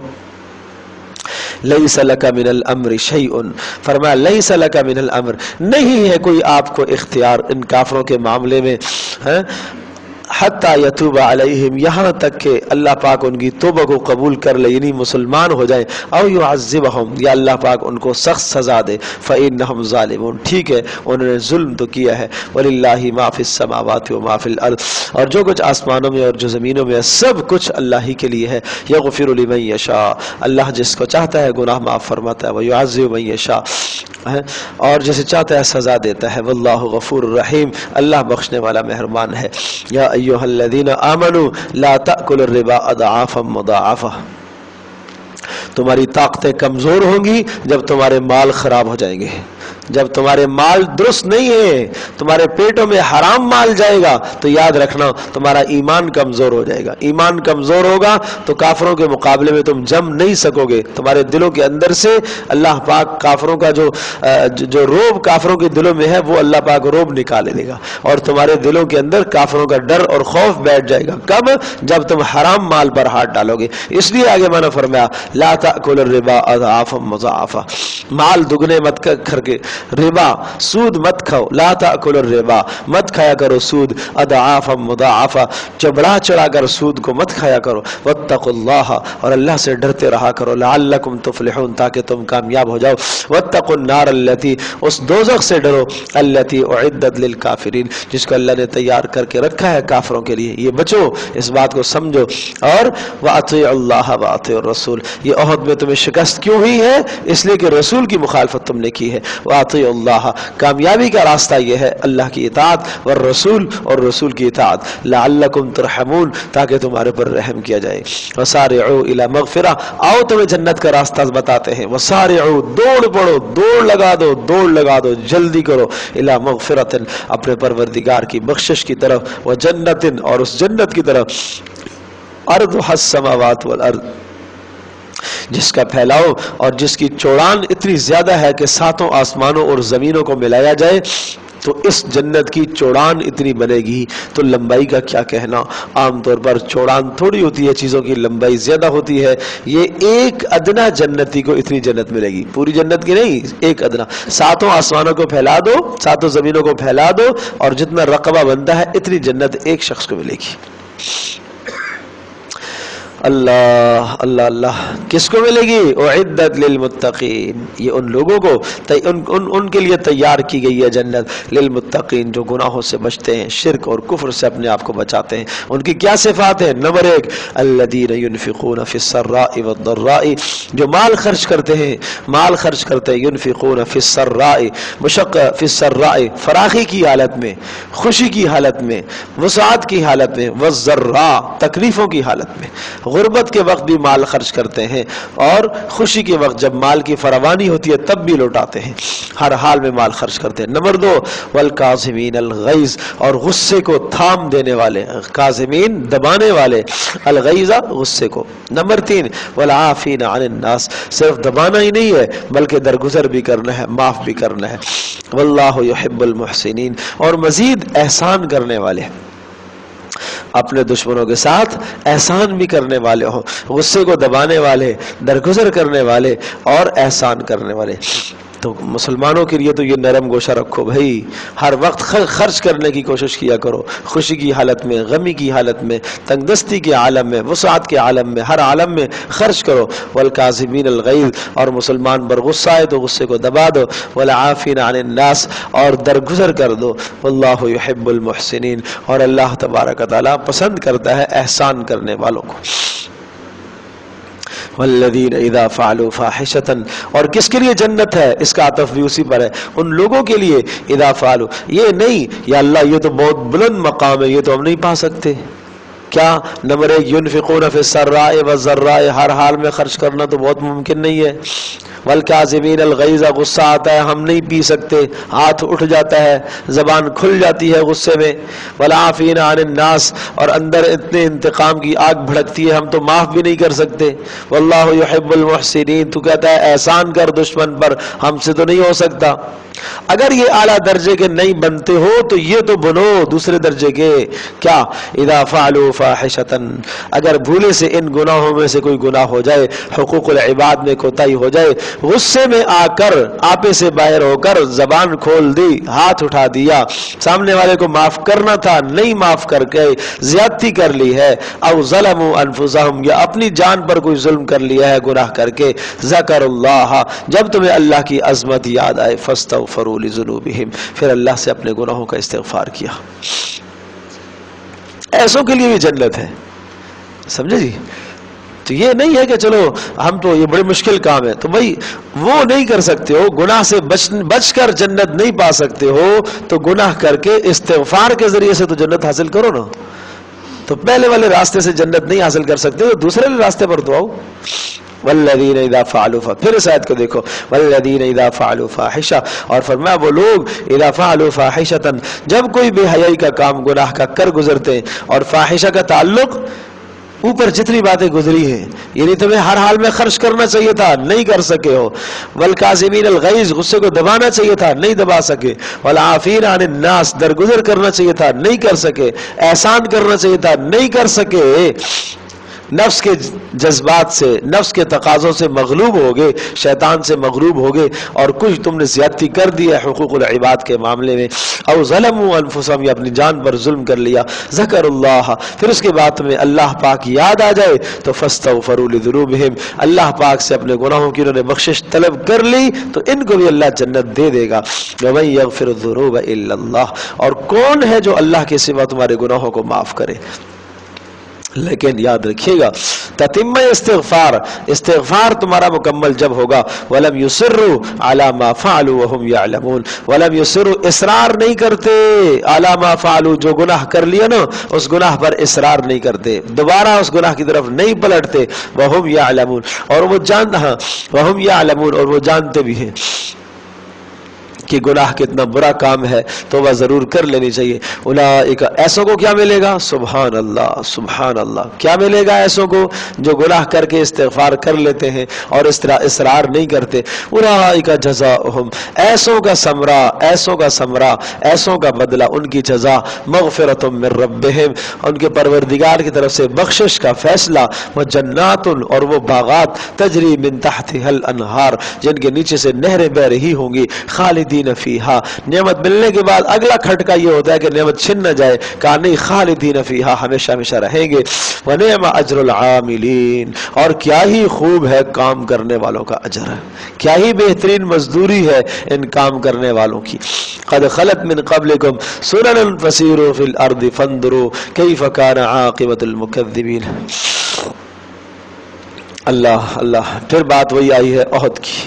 لیس لک من الامر شیء، فرمایا لیس لک من الامر، نہیں ہے کوئی آپ کو اختیار ان کافروں کے معاملے میں، حتی یتوب علیہم، یہاں تک کہ اللہ پاک ان کی توبہ کو قبول کر لے، یعنی مسلمان ہو جائیں، او یعذبہم، یا اللہ پاک ان کو سخت سزا دے، فإنہم ظالمون، ٹھیک ہے انہوں نے ظلم تو کیا ہے، وللہ ما فی السماوات و ما فی الارض، اور جو کچھ آسمانوں میں اور جو زمینوں میں ہے سب کچھ اللہ ہی کے لیے ہے، یغفر لمن یشاء، اللہ جس کو چاہتا ہے گناہ معاف فرماتا ہے، ویعذب من یشاء، اور جسے چاہتا ہے سزا دیتا ہے، واللہ غفور الرحیم، اللہ بخشنے والا مہربان ہے۔ یا ایھا الذین آمنوا لا تأکلوا الربا اضعافا مضاعفہ، تمہاری طاقتیں کمزور ہوں گی جب تمہارے مال خراب ہو جائیں گے، جب تمہارے مال درست نہیں ہے، تمہارے پیٹوں میں حرام مال جائے گا تو یاد رکھنا تمہارا ایمان کمزور ہو جائے گا، ایمان کمزور ہوگا تو کافروں کے مقابلے میں تم جم نہیں سکو گے، تمہارے دلوں کے اندر سے اللہ پاک کافروں کا جو روب کافروں کے دلوں میں ہے وہ اللہ پاک روب نکال دے گا، اور تمہارے دلوں کے اندر کافروں کا ڈر اور خوف بیٹھ جائے گا، کب؟ جب تم حرام مال پر ہاتھ ڈالو گے۔ اس لیے آگے میں نے فرمایا لا تأکلوا الربا اضعافا مضاعفا، مال دگنے مت کر کے، ربا سود مت کھاؤ، لا تأکلوا الربا، مت کھایا کرو سود، اضعافا مضاعفا، چبڑا چڑھا کر سود کو مت کھایا کرو، واتقوا اللہ، اور اللہ سے ڈرتے رہا کرو، لعلکم تفلحون، تاکہ تم کامیاب ہو جاؤ، واتقوا النار التی، اس دوزخ سے ڈرو، التی اعدت للکافرین، جس کو اللہ نے تیار کر کے رکھا ہے کافروں کے لیے، یہ بچو، اس بات کو سمجھو، اور واطیعوا اللہ واطیعوا الرسول، یہ عہد میں تمہیں شکست کیوں ہوئی ہے؟ اس لیے کہ رسول کی مخالفت تم نے کی ہے، واطیعوا اللہ، کامیابی کا راستہ یہ ہے اللہ کی اطاعت، والرسول، اور رسول کی اطاعت، لعلکم ترحمون، تاکہ تمہارے پر رحم کیا جائے، وسارعوا الی مغفرہ، آؤ تمہیں جنت کا راستہ بتاتے ہیں، وسارعوا، دوڑ پڑو، دوڑ لگا دو، جلدی کرو، الی مغفرۃ، اپنے پروردگار کی بخشش کی طرف، وجنت، اور اس جنت کی طرف، ارضھا السماوات والارض، جس کا پھیلاؤ اور جس کی چوڑان اتنی زیادہ ہے کہ ساتوں آسمانوں اور زمینوں کو ملایا جائے تو اس جنت کی چوڑان اتنی بنے گی، تو لمبائی کا کیا کہنا، عام طور پر چوڑان تھوڑی ہوتی ہے، چیزوں کی لمبائی زیادہ ہوتی ہے، یہ ایک ادنا جنتی کو اتنی جنت ملے گی، پوری جنت کی نہیں، ایک ادنا، ساتوں آسمانوں کو پھیلا دو، ساتوں زمینوں کو پھیلا دو، اور جتنا رقبہ بنتا ہے اتنی جنت ایک شخص کو ملے گی۔ اللہ اللہ اللہ، کس کو ملے گی؟ اعدت للمتقین، یہ ان لوگوں کو ان کے لیے تیار کی گئی ہے جنت، للمتقین، جو گناہوں سے بچتے ہیں، شرک اور کفر سے اپنے آپ کو بچاتے ہیں۔ ان کی کیا صفات ہیں؟ نمبر 1، الذین ينفقون فی السراء والضراء، جو مال خرچ کرتے ہیں، ينفقون فی السراء، فی السراء، فراخی کی حالت میں، خوشی کی حالت میں، وسعت کی حالت میں، والضراء، تکلیفوں کی حالت میں، غربت کے وقت بھی مال خرچ کرتے ہیں، اور خوشی کے وقت جب مال کی فراوانی ہوتی ہے تب بھی لوٹاتے ہیں، ہر حال میں مال خرچ کرتے ہیں۔ نمبر 2، والکاظمین الغیظ، اور غصے کو تھام دینے والے، کاظمین دبانے والے، الغیظ غصے کو۔ نمبر 3، والعافین عن الناس، صرف دبانا ہی نہیں ہے بلکہ درگزر بھی کرنا ہے، معاف بھی کرنا ہے۔ واللہ یحب المحسنین، اور مزید احسان کرنے والے، اپنے دشمنوں کے ساتھ احسان بھی کرنے والے ہوں، غصے کو دبانے والے، درگزر کرنے والے، اور احسان کرنے والے۔ تو مسلمانوں کے لیے تو یہ نرم گوشہ رکھو بھائی، ہر وقت خرچ کرنے کی کوشش کیا کرو، خوشی کی حالت میں، غمی کی حالت میں، تنگ دستی کے عالم میں، وسعت کے عالم میں، ہر عالم میں خرچ کرو۔ والکاظمین الغیظ، اور مسلمان پر غصہ آئے تو غصے کو دبا دو۔ والعافین عن الناس، اور درگزر کر دو۔ واللہ یحب المحسنین، اور اللہ تبارک و تعالیٰ پسند کرتا ہے احسان کرنے والوں کو۔ والذین اذا فعلوا فاحشۃ، اور کس کے لیے جنت ہے؟ اس کا عطف بھی اسی پر ہے، ان لوگوں کے لیے اذا فعلوا، یہ نہیں یا اللہ یہ تو بہت بلند مقام ہے، یہ تو ہم نہیں پا سکتے۔ کیا؟ نمبر 1، ينفقون فی السراء والضراء، ہر حال میں خرچ کرنا تو بہت ممکن نہیں ہے۔ والکاظمین الغیظ، غصہ آتا ہے ہم نہیں پی سکتے، ہاتھ اٹھ جاتا ہے، زبان کھل جاتی ہے غصے میں۔ والعافین عن الناس، اور اندر اتنے انتقام کی آگ بھڑکتی ہے ہم تو معاف بھی نہیں کر سکتے۔ واللہ یحب المحسنین، تو کہتا ہے احسان کر دشمن پر، ہم سے تو نہیں ہو سکتا۔ اگر یہ اعلیٰ درجے کے نہیں بنتے ہو تو یہ تو بنو دوسرے درجے کے. کیا؟ اذا فعلوا فاحشۃ، اگر بھولے سے ان گناہوں میں سے کوئی گناہ ہو جائے، حقوق العباد میں کوتاہی ہو جائے، غصے میں آ کر آپے سے باہر ہو کر زبان کھول دی، ہاتھ اٹھا دیا، سامنے والے کو معاف کرنا تھا نہیں معاف کر کے زیادتی کر لی ہے، او ظلموا انفسہم، یا اپنی جان پر کوئی ظلم کر لیا ہے گناہ کر کے، ذکر اللہ، جب تمہیں اللہ کی عظمت یاد آئے، فاستغفروا لذنوبہم، پھر اللہ سے اپنے گناہوں کا استغفار کیا. ایسوں کے لیے بھی جنت ہے. سمجھے جی؟ تو یہ نہیں ہے کہ چلو ہم تو یہ بڑی مشکل کام ہے تو بھائی وہ نہیں کر سکتے ہو، گناہ سے بچ کر جنت نہیں پا سکتے ہو تو گناہ کر کے استغفار کے ذریعے سے تو جنت حاصل کرو نا. تو پہلے والے راستے سے جنت نہیں حاصل کر سکتے تو دوسرے راستے پر تو آؤ. والذین اذا فعلوا، پھر اس آیت کو دیکھو، والذین اذا فعلوا فاحشہ، اور فرمایا وہ لوگ اذا فعلوا فاحشۃ، جب کوئی بے حیائی کا کام گناہ کا کر گزرتے ہیں، اور فاحشہ کا تعلق اوپر جتنی باتیں گزری ہیں، یعنی تمہیں ہر حال میں خرچ کرنا چاہیے تھا نہیں کر سکے ہو، والکاظمین الغیظ، غصے کو دبانا چاہیے تھا نہیں دبا سکے، والعافین عن الناس، درگزر کرنا چاہیے تھا نہیں کر سکے، احسان کرنا چاہیے تھا نہیں کر سکے، نفس کے جذبات سے، نفس کے تقاضوں سے مغلوب ہو گئے، شیطان سے مغلوب ہو گئے، اور کچھ تم نے زیادتی کر دی ہے حقوق العباد کے معاملے میں، او ظلموا انفسہم، یا اپنی جان پر ظلم کر لیا، ذکر اللہ، پھر اس کے بعد تمہیں اللہ پاک یاد آ جائے تو فاستغفروا لذنوبہم، اللہ پاک سے اپنے گناہوں کی انہوں نے بخشش طلب کر لی تو ان کو بھی اللہ جنت دے دے گا. ومن یغفر الذنوب الا اللہ، اور کون ہے جو اللہ کے سوا تمہارے گناہوں کو معاف کرے. لیکن یاد رکھیے گا تتمہ استغفار، استغفار تمہارا مکمل جب ہوگا، وَلَمْ يُصِرُّوا عَلَى مَا فَعَلُوا وَهُمْ يَعْلَمُونَ، وَلَمْ يُصِرُّوا، اصرار نہیں کرتے، عَلَى مَا فَعَلُوا، جو گناہ کر لیا نا اس گناہ پر اصرار نہیں کرتے، دوبارہ اس گناہ کی طرف نہیں پلٹتے، وَهُمْ يَعْلَمُونَ، اور وہ وَهُمْ يَعْلَمُونَ، اور وہ جانتے بھی ہیں کہ گناہ کتنا برا کام ہے، توبہ ضرور کر لینی چاہیے. اولئک، ایسوں کو کیا ملے گا؟ سبحان اللہ سبحان اللہ، کیا ملے گا ایسوں کو جو گناہ کر کے استغفار کر لیتے ہیں اور اس طرح اصرار نہیں کرتے. اولئک جزاؤہم، ایسوں کا ثمرہ، ایسوں کا ثمرہ، ایسوں کا بدلہ، ان کی جزا مغفرۃ من ربہم، ان کے پروردگار کی طرف سے بخشش کا فیصلہ، وجنات، اور وہ باغات، تجری من تحتها الانہار، جن کے نیچے سے نہریں بہ رہی ہوں گی، خالدین فیہا، نعمت ملنے کے بعد اگلا کھٹکا یہ ہوتا ہے کہ نعمت چھن نہ جائے، کہا نہیں خالدین فیہا، ہمیشہ ہمیشہ رہیں گے. ونعم اجر العاملین، اور کیا ہی خوب ہے کام کرنے والوں کا اجر، کیا ہی بہترین مزدوری ہے ان کام کرنے والوں کی. قد خلت من قبلکم سنن فسیروا فی الارض فانظروا کیف کان عاقبۃ المکذبین. اللہ اللہ، پھر بات وہی آئی ہے احد کی.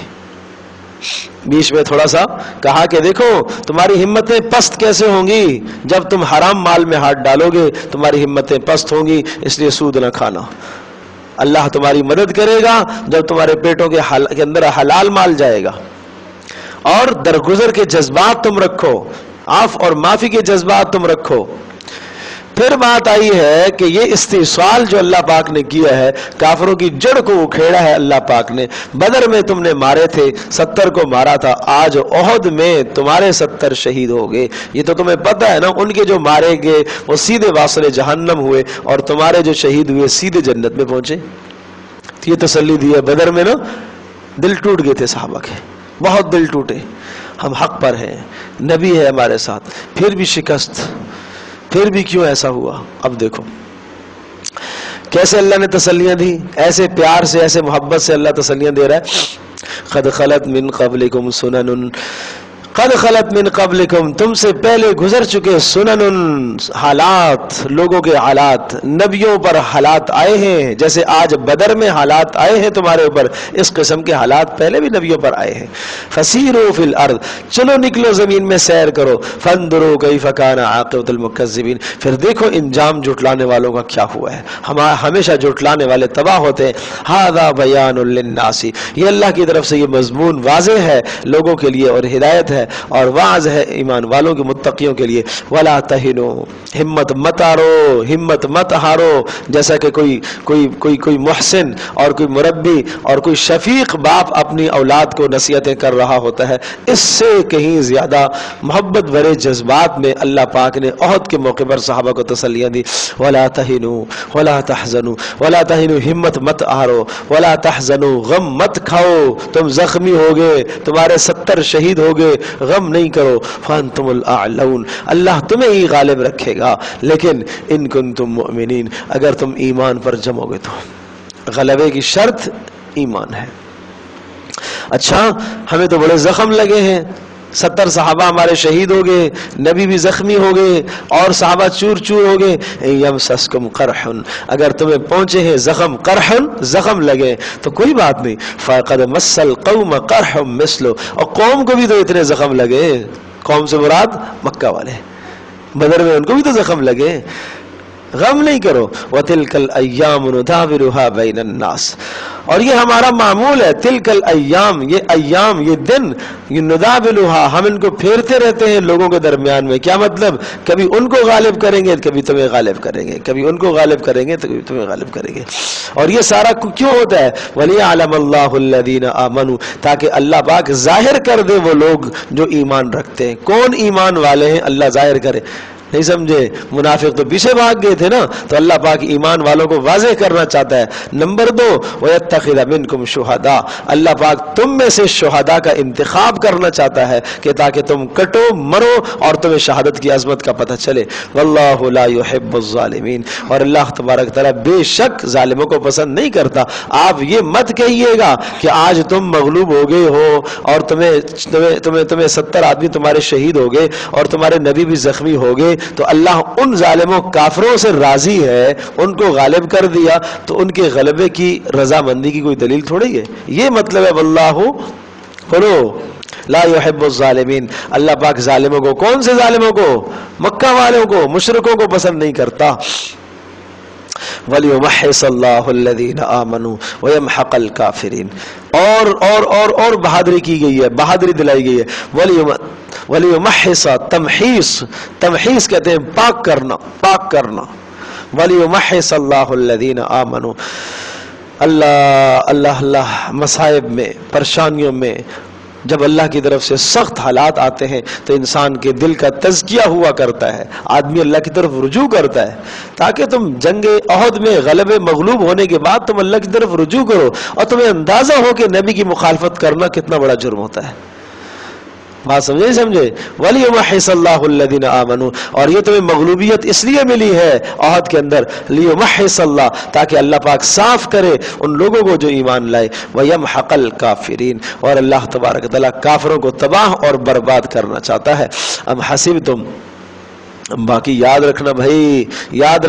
بیچ میں تھوڑا سا کہا کہ دیکھو تمہاری ہمتیں پست کیسے ہوں گی، جب تم حرام مال میں ہاتھ ڈالو گے تمہاری ہمتیں پست ہوں گی، اس لیے سود نہ کھانا. اللہ تمہاری مدد کرے گا جب تمہارے پیٹوں کے اندر حلال مال جائے گا، اور درگزر کے جذبات تم رکھو، عفو اور معافی کے جذبات تم رکھو. پھر بات آئی ہے کہ یہ استحصال جو اللہ پاک نے کیا ہے، کافروں کی جڑ کو اکھیڑا ہے اللہ پاک نے. بدر میں تم نے مارے تھے، 70 کو مارا تھا، آج احد میں تمہارے 70 شہید ہو گئے. یہ تو تمہیں پتہ ہے نا، ان کے جو مارے گئے وہ سیدھے واصل جہنم ہوئے، اور تمہارے جو شہید ہوئے سیدھے جنت میں پہنچے. یہ تسلی دی ہے. بدر میں نا دل ٹوٹ گئے تھے صحابہ کے، بہت دل ٹوٹے، ہم حق پر ہیں، نبی ہے ہمارے ساتھ، پھر بھی شکست، پھر بھی کیوں ایسا ہوا. اب دیکھو کیسے اللہ نے تسلیاں دی، ایسے پیار سے، ایسے محبت سے اللہ تسلیاں دے رہا ہے. قد خلت من قبلکم سنن، قد خلت من قبلکم، تم سے پہلے گزر چکے، سنن، حالات، لوگوں کے حالات، نبیوں پر حالات آئے ہیں. جیسے آج بدر میں حالات آئے ہیں تمہارے اوپر، اس قسم کے حالات پہلے بھی نبیوں پر آئے ہیں. فسیروا فی الارض، چلو نکلو زمین میں سیر کرو. فانظروا کیف کان عاقبۃ المکذبین، پھر دیکھو انجام جھٹلانے والوں کا کیا ہوا ہے. ہمیشہ جھٹلانے والے تباہ ہوتے ہیں. ھذا بیان للناس، یہ اللہ کی طرف سے یہ مضمون واضح ہے لوگوں کے لیے اور ہدایت ہے. اور واعظ ہے ایمان والوں کے متقیوں کے لیے۔ ولا تہنوا، ہمت مت ہارو، ہمت مت ہارو۔ جیسا کہ کوئی محسن اور کوئی مربی اور کوئی شفیق باپ اپنی اولاد کو نصیحتیں کر رہا ہوتا ہے، اس سے کہیں زیادہ محبت بھرے جذبات میں اللہ پاک نے احد کے موقع پر صحابہ کو تسلیاں دی۔ ولا تہنوا ولا تحزنوا، ولا تہنوا ہمت مت ہارو، ولا تحزنوا غم مت کھاؤ، تم زخمی ہو گئے، تمہارے 70 شہید ہو گئے، غم نہیں کرو، فانتم الاعلون، اللہ تمہیں ہی غالب رکھے گا، لیکن ان کنتم مؤمنین، اگر تم ایمان پر جمو گے تو۔ غلبے کی شرط ایمان ہے۔ اچھا ہمیں تو بڑے زخم لگے ہیں، 70 صحابہ ہمارے شہید ہو گئے، نبی بھی زخمی ہو گئے اور صحابہ چور چور ہو گئے۔ یمسسکم قرح، اگر تمہیں پہنچے ہیں زخم، قرح زخم لگے تو کوئی بات نہیں، فقد مس القوم قرح مثلو، اور قوم کو بھی تو اتنے زخم لگے، قوم سے مراد مکہ والے، بدر میں ان کو بھی تو زخم لگے، غم نہیں کرو۔ وَتِلْكَ الْأَيَّامُ نُدَاوِلُهَا بَيْنَ النَّاسِ، اور یہ ہمارا معمول ہے، تلک الایام، یہ ایام، یہ دن، یہ نداولها، ہم ان کو پھیرتے رہتے ہیں لوگوں کے درمیان میں۔ کیا مطلب؟ کبھی ان کو غالب کریں گے، کبھی تمہیں غالب کریں گے، کبھی ان کو غالب کریں گے تو کبھی تمہیں غالب کریں گے۔ اور یہ سارا کیوں ہوتا ہے؟ وَلِيَعْلَمَ اللَّهُ الَّذِينَ آمَنُوا، تاکہ اللہ پاک ظاہر کر دے وہ لوگ جو ایمان رکھتے ہیں، کون ایمان والے ہیں اللہ ظاہر کرے۔ نہیں سمجھے؟ منافق تو پیچھے بھاگ گئے تھے نا، تو اللہ پاک ایمان والوں کو واضح کرنا چاہتا ہے۔ نمبر 2، وَيَتَّخِذَ مِنْكُمْ شُهَدَاءَ، اللہ پاک تم میں سے شہداء کا انتخاب کرنا چاہتا ہے کہ تاکہ تم کٹو مرو اور تمہیں شہادت کی عظمت کا پتہ چلے۔ وَاللَّهُ لَا يُحِبُّ الظَّالِمِينَ، اور اللہ تبارک تعالیٰ بے شک ظالموں کو پسند نہیں کرتا۔ آپ یہ مت کہیے گا کہ آج تم مغلوب ہو گئے ہو اور تمہیں 70 آدمی تمہارے شہید ہو گئے اور تمہارے نبی بھی زخمی ہو گئے، تو اللہ ان ظالموں کافروں سے راضی ہے، ان کو غالب کر دیا، تو ان کے غلبے کی رضامندی کی کوئی دلیل تھوڑی ہے۔ یہ مطلب ہے واللہ لا يحب الظالمین، اللہ پاک ظالموں کو، کون سے ظالموں کو؟ مکہ والوں کو، مشرکوں کو پسند نہیں کرتا۔ وَلِيُمَحِّصَ اللَّهُ الَّذِينَ آمَنُوا وَيَمْحَقَ الْكَافِرِينَ، اور بہادری کی گئی ہے، بہادری دلائی گئی ہے۔ وَلِيُمَحِّصَ، تمحیص کہتے ہیں پاک کرنا، پاک کرنا۔ وَلِيُمَحِّصَ اللَّهُ الَّذِينَ آمَنُوا، اللہ مصائب میں، پریشانیوں میں، جب اللہ کی طرف سے سخت حالات آتے ہیں تو انسان کے دل کا تزکیہ ہوا کرتا ہے، آدمی اللہ کی طرف رجوع کرتا ہے، تاکہ تم جنگ احد میں غلبے مغلوب ہونے کے بعد تم اللہ کی طرف رجوع کرو اور تمہیں اندازہ ہو کہ نبی کی مخالفت کرنا کتنا بڑا جرم ہوتا ہے۔ بات سمجھے سمجھے؟ وَلِيُمَحِّصَ اللَّهُ الَّذِينَ آمَنُوا، اور یہ تمہیں مغلوبیت اس لیے ملی ہے احد کے اندر، لِيُمَحِّصَ اللَّهُ، تاکہ اللہ پاک صاف کرے ان لوگوں کو جو ایمان لائے، وَيَمْحَقَ الْكَافِرِينَ، اور اللہ تبارک تعالیٰ کافروں کو تباہ اور برباد کرنا چاہتا ہے۔ ام حسبتم، باقی یاد رکھنا بھائی، یاد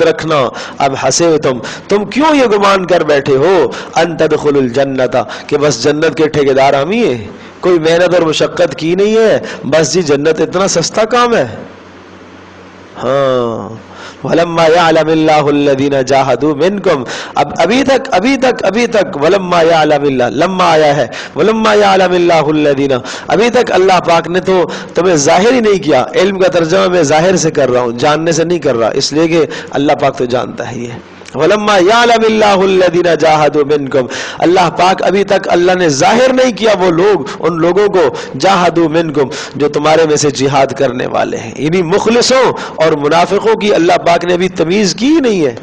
رکھنا، اب حسبتم، تم کیوں یہ گمان کر بیٹھے ہو، ان تدخلوا الجنت، کہ بس جنت کے ٹھیکیدار ہم ہی ہیں، کوئی محنت اور مشقت کی نہیں ہے، بس جی جنت اتنا سستا کام ہے۔ ہاں، وَلَمَّا يَعْلَمِ اللَّهُ الَّذِينَ جَاهَدُوا مِنْكُمْ، ابھی تک وَلَمَّا يَعْلَمِ اللَّهُ، لما آیا ہے وَلَمَّا يَعْلَمِ اللَّهُ الَّذِينَ، ابھی تک اللہ پاک نے تو تمہیں ظاہر ہی نہیں کیا۔ علم کا ترجمہ میں ظاہر سے کر رہا ہوں، جاننے سے نہیں کر رہا، اس لیے کہ اللہ پاک تو جانتا ہی ہے۔ وَلَمَّا يَعْلَمِ اللَّهُ الَّذِينَ جَاهَدُوا مِنْكُمْ، اللہ پاک ابھی تک اللہ نے ظاہر نہیں کیا وہ لوگ، ان لوگوں کو، جَاهَدُوا مِنْكُمْ، جو تمہارے میں سے جہاد کرنے والے ہیں، یعنی مخلصوں اور منافقوں کی اللہ پاک نے ابھی تمیز کی ہی نہیں ہے۔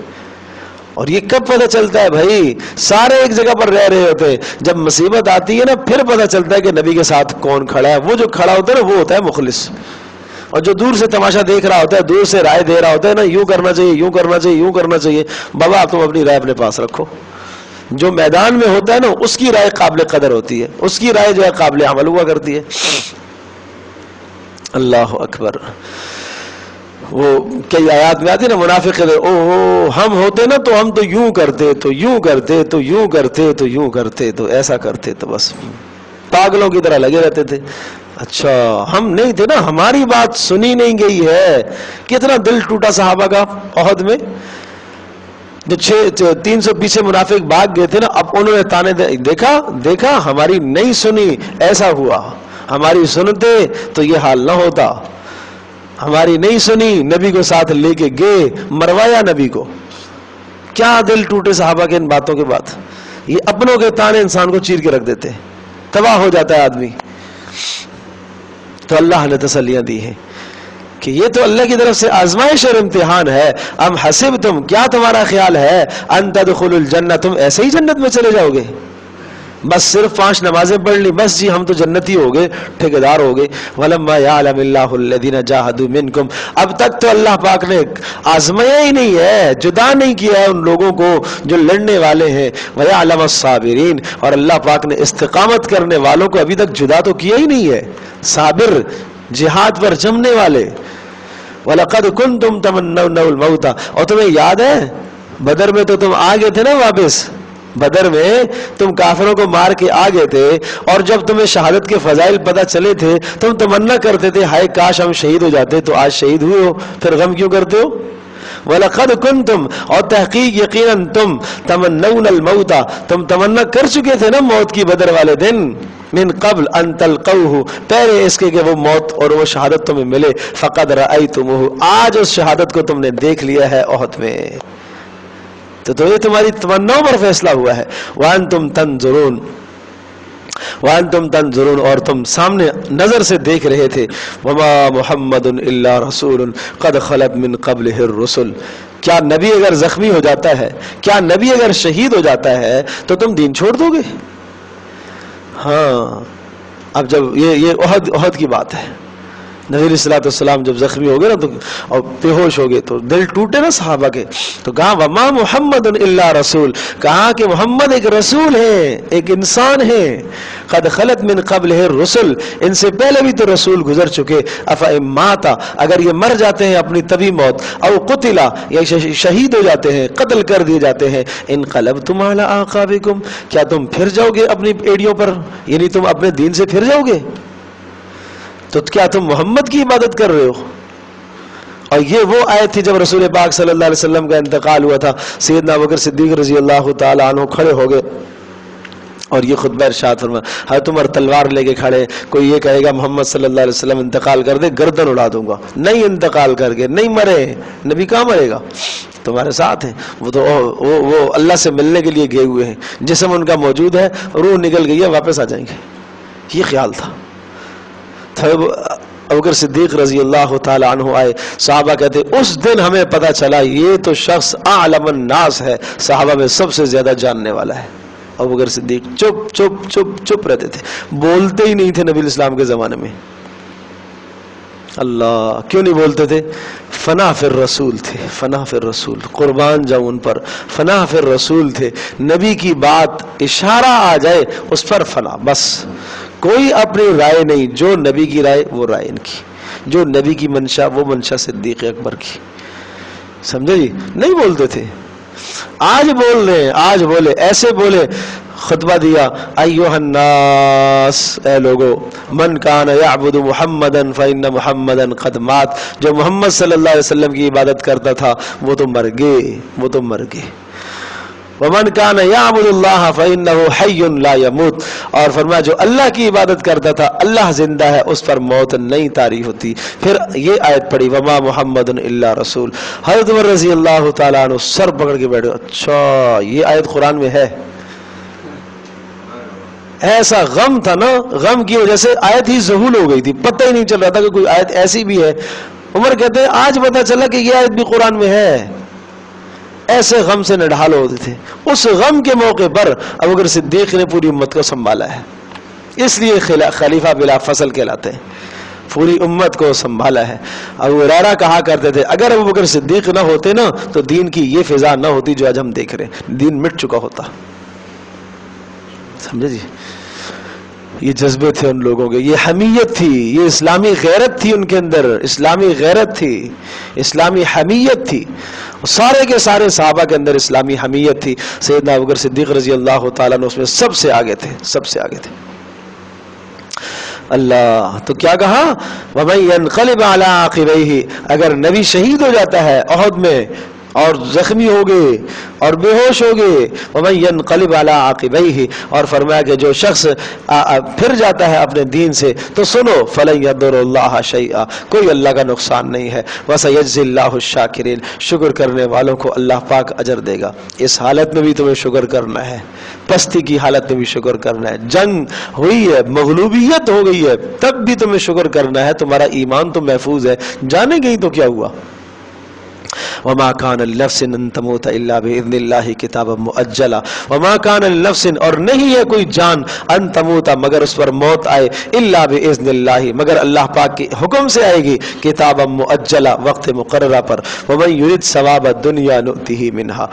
اور یہ کب پتہ چلتا ہے بھائی؟ سارے ایک جگہ پر رہ رہے ہوتے ہیں، جب مصیبت آتی ہے نا پھر پتہ چلتا ہے کہ نبی کے ساتھ کون کھڑا ہے۔ وہ جو کھڑا ہوتا ہے نا وہ ہوتا ہے مخلص، اور جو دور سے تماشا دیکھ رہا ہوتا ہے، دور سے رائے دے رہا ہوتا ہے نا، یوں کرنا چاہیے، یوں کرنا چاہیے، یوں کرنا چاہیے، بابا تم اپنی رائے اپنے پاس رکھو۔ جو میدان میں ہوتا ہے نا اس کی رائے قابل قدر ہوتی ہے، اس کی رائے جو ہے قابل عمل ہوا کرتی ہے۔ اللہ اکبر۔ وہ کئی آیات میں آتی نا، منافق ہم ہوتے نا تو ہم تو یوں کرتے، تو یوں کرتے، تو یوں کرتے، تو یوں کرتے، تو ایسا کرتے، تو بس پاگلوں کی طرح لگے رہتے تھے۔ اچھا ہم نہیں تھے نا، ہماری بات سنی نہیں گئی ہے۔ کتنا دل ٹوٹا صحابہ کا احد میں، جو 300 پیچھے منافق بھاگ گئے تھے نا، اب انہوں نے تانے دیکھا ہماری نہیں سنی، ایسا ہوا، ہماری سنتے تو یہ حال نہ ہوتا، ہماری نہیں سنی، نبی کو ساتھ لے کے گئے، مروایا نبی کو. کیا دل ٹوٹے صحابہ کے ان باتوں کے بعد. یہ اپنوں کے تانے انسان کو چیر کے رکھ دیتے ہیں، تباہ ہو جاتا ہے آدمی. تو اللہ نے تسلیاں دی ہیں کہ یہ تو اللہ کی طرف سے آزمائش اور امتحان ہے. ام حسبتم، کیا تمہارا خیال ہے، ان تدخلوا الجنہ، تم ایسے ہی جنت میں چلے جاؤ گے، بس صرف 5 نمازیں پڑھ لی، بس جی ہم تو جنتی ہو گئے، ٹھیکیدار ہو گئے. وَلَمَّا يَعْلَمِ اللَّهُ الَّذِينَ جَاهَدُوا مِنْكُمْ، اب تک تو اللہ پاک نے آزمایا ہی نہیں ہے، جدا نہیں کیا ہے ان لوگوں کو جو لڑنے والے ہیں. وَيَعْلَمَ الصَّابِرِينَ، اور اللہ پاک نے استقامت کرنے والوں کو ابھی تک جدا تو کیا ہی نہیں ہے. صابر، جہاد پر جمنے والے. وَلَقَدْ كُنْتُمْ تَمَنَّوْنَ الْمَوْتَ، اور تمہیں یاد ہے بدر میں تو تم آ گئے تھے نا واپس، بدر میں تم کافروں کو مار کے آ گئے تھے، اور جب تمہیں شہادت کے فضائل پتہ چلے تھے تم تمنا کرتے تھے ہائے کاش ہم شہید ہو جاتے. تو آج شہید ہوئے ہو، پھر غم کیوں کرتے ہو؟ وَلَقَدْ كُنْتُمْ، اور تحقیق یقیناً تم تمنون الموت، تم تمنا کر چکے تھے نا موت کی بدر والے دن. من قبل ان تلقوه، پہلے اس کے کہ وہ موت اور وہ شہادت تمہیں ملے. فقد رأیتموہ، آج اس شہادت کو تم نے دیکھ لیا ہے احد میں. تو یہ تمہاری تمناؤں پر فیصلہ ہوا ہے. وَأَنْتُمْ تَنْظُرُونَ، وَأَنْتُمْ تَنْظُرُونَ، اور تم سامنے نظر سے دیکھ رہے تھے. وَمَا مُحَمَّدٌ إِلَّا رَسُولٌ قَدْ خَلَتْ مِنْ قَبْلِهِ الرُّسُلُ، کیا نبی اگر زخمی ہو جاتا ہے، کیا نبی اگر شہید ہو جاتا ہے تو تم دین چھوڑ دو گے؟ ہاں، اب جب یہ احد کی بات ہے، نبی علیہ الصلوۃ والسلام جب زخمی ہو گئے نا تو اور بے ہوش ہو گئے تو دل ٹوٹے نا صحابہ کے. تو کہا وما محمد الا رسول، کہا کہ محمد ایک رسول ہے، ایک انسان ہے. قد خلت من قبلہ الرسل، ان سے پہلے بھی تو رسول گزر چکے. افئن مات، اگر یہ مر جاتے ہیں اپنی طبی موت، او قتلا، یا شہید ہو جاتے ہیں، قتل کر دیے جاتے ہیں. انقلبتم علی اعقابکم، کیا تم پھر جاؤ گے اپنی ایڑیوں پر، یعنی تم اپنے دین سے پھر جاؤ گے؟ تو کیا تم محمد کی عبادت کر رہے ہو؟ اور یہ وہ آیت تھی جب رسول پاک صلی اللہ علیہ وسلم کا انتقال ہوا تھا. سیدنا ابوبکر صدیق رضی اللہ تعالی عنہ کھڑے ہو گئے اور یہ خطبہ ارشاد فرمایا. حضرت عمر تلوار لے کے کھڑے، کوئی یہ کہے گا محمد صلی اللہ علیہ وسلم انتقال کر دے گردن اڑا دوں گا. نہیں، انتقال کر کے نہیں مرے، نبی کہاں مرے گا، تمہارے ساتھ ہیں. وہ تو وہ اللہ سے ملنے کے لیے گئے ہوئے ہیں، جسم ان کا موجود ہے، روح نکل گئی ہے، واپس آ جائیں گے. یہ خیال تھا. ابوبکر صدیق رضی اللہ تعالی عنہ آئے. صحابہ کہتے اس دن ہمیں پتہ چلا یہ تو شخص اعلم الناس ہے، صحابہ میں سب سے زیادہ جاننے والا ہے. ابوبکر صدیق چپ چپ چپ چپ رہتے تھے، بولتے ہی نہیں تھے نبی اسلام کے زمانے میں. اللہ کیوں نہیں بولتے تھے؟ فنا فی الرسول تھے، فنا فی الرسول، قربان جاؤں ان پر. فنا فی الرسول تھے، نبی کی بات اشارہ آ جائے اس پر فنا، بس کوئی اپنی رائے نہیں. جو نبی کی رائے وہ رائے ان کی، جو نبی کی منشا وہ منشا صدیق اکبر کی. سمجھے جی؟ نہیں بولتے تھے. آج بول رہے ہیں، آج بولے، ایسے بولے. خطبہ دیا، ایھا الناس، اے لوگو، من کان یعبد محمدا فإن محمدا قد مات، جو محمد صلی اللہ علیہ وسلم کی عبادت کرتا تھا وہ تو مر گئے، وہ تو مر گئے. ومن کان یعبد اللہ فإنہ حی لا یموت، اور فرمایا جو اللہ کی عبادت کرتا تھا اللہ زندہ ہے، اس پر موت نہیں طاری ہوتی. پھر یہ آیت پڑھی وما محمد الا رسول. حضرت عمر رضی اللہ تعالیٰ عنہ سر پکڑ کے بیٹھے، اچھا یہ آیت قرآن میں ہے. ایسا غم تھا نا، غم کی وجہ سے آیت ہی ذہول ہو گئی تھی، پتہ ہی نہیں چل رہا تھا کہ کوئی آیت ایسی بھی ہے. عمر کہتے ہیں آج پتہ چلا کہ یہ آیت بھی قرآن میں ہے. ایسے غم سے نڈھال ہوتے تھے. اس غم کے موقع پر ابوبکر صدیق نے پوری امت کو سنبھالا ہے، اس لیے خلیفہ بلا فصل کہلاتے ہیں. پوری امت کو سنبھالا ہے. ابو ہریرہ کہا کرتے تھے اگر ابوبکر صدیق نہ ہوتے نا تو دین کی یہ فضا نہ ہوتی جو آج ہم دیکھ رہے ہیں، دین مٹ چکا ہوتا. سمجھے جی؟ یہ جذبے تھے ان لوگوں کے، یہ حمیت تھی، یہ اسلامی غیرت تھی ان کے اندر، اسلامی غیرت تھی، اسلامی حمیت تھی. سارے کے سارے صحابہ کے اندر اسلامی حمیت تھی. سیدنا ابوبکر صدیق رضی اللہ تعالیٰ عنہ اس میں سب سے آگے تھے، سب سے آگے تھے. اللہ تو کیا کہا وَمَن يَنْقَلِبْ عَلَىٰ عَقِبَيْهِ، اگر نبی شہید ہو جاتا ہے احد میں، اور زخمی ہو گئے اور بے ہوش ہو گئے، ومن ينقلب على عاقبیہ، اور فرمایا کہ جو شخص پھر جاتا ہے اپنے دین سے تو سنو فلن يضر اللہ شیئا، کوئی اللہ کا نقصان نہیں ہے، وسيجزي اللہ الشاکرین، شکر کرنے والوں کو اللہ پاک اجر دے گا۔ اس حالت میں بھی تمہیں شکر کرنا ہے، پستی کی حالت میں بھی شکر کرنا ہے، جنگ ہوئی ہے، مغلوبیت ہو گئی ہے، تب بھی تمہیں شکر کرنا ہے، تمہارا ایمان تو محفوظ ہے، جانے گئی تو کیا ہوا؟ وما كان لنفس ان تموت الا باذن الله کتابا مؤجلا، وما كان لنفس، اور نہیں ہے کوئی جان، ان تموت مگر اس پر موت آئے، الا باذن الله مگر اللہ پاک کے حکم سے آئے گی، کتابا مؤجلا وقت مقررہ پر، ومن يريد ثواب الدنيا نؤته منها،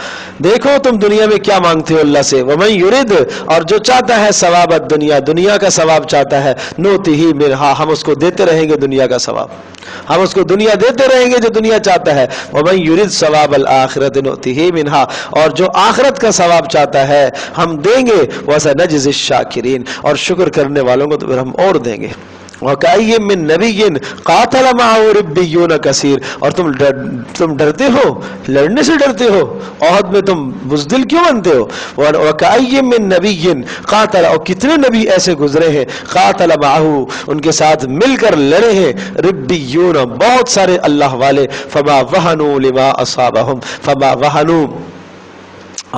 دیکھو تم دنیا میں کیا مانگتے ہو اللہ سے، ومن يريد، اور جو چاہتا ہے ثواب الدنیا، دنیا کا ثواب چاہتا ہے، نؤته منها ہم اس کو دیتے رہیں گے دنیا کا ثواب، ہم اس کو دنیا دیتے رہیں گے جو دنیا چاہتا ہے، ومن يريد ثواب الآخرۃ نؤتیہ منہا، اور جو آخرت کا ثواب چاہتا ہے ہم دیں گے، وسنجزی الشاکرین، اور شکر کرنے والوں کو تو پھر ہم اور دیں گے۔ وَكَأَيٍّ مِّن نَبِيٍّ قَاتَلَ مَعَهُ رِبِّيُّونَ كَثِيرٌ، اور تم ڈرتے ہو، لڑنے سے ڈرتے ہو، عہد میں تم بزدل کیوں بنتے ہو؟ وَكَأَيٍّ مِّن نَبِيٍّ قَاتَلَ، اور کتنے نبی ایسے گزرے ہیں، قَاتَلَ مَعَهُ ان کے ساتھ مل کر لڑے ہیں، رِبِّيُّونَ بہت سارے اللہ والے، فَمَا وَهَنُوا لِمَا أَصَابَهُمْ، فَمَا وَهَنُوا،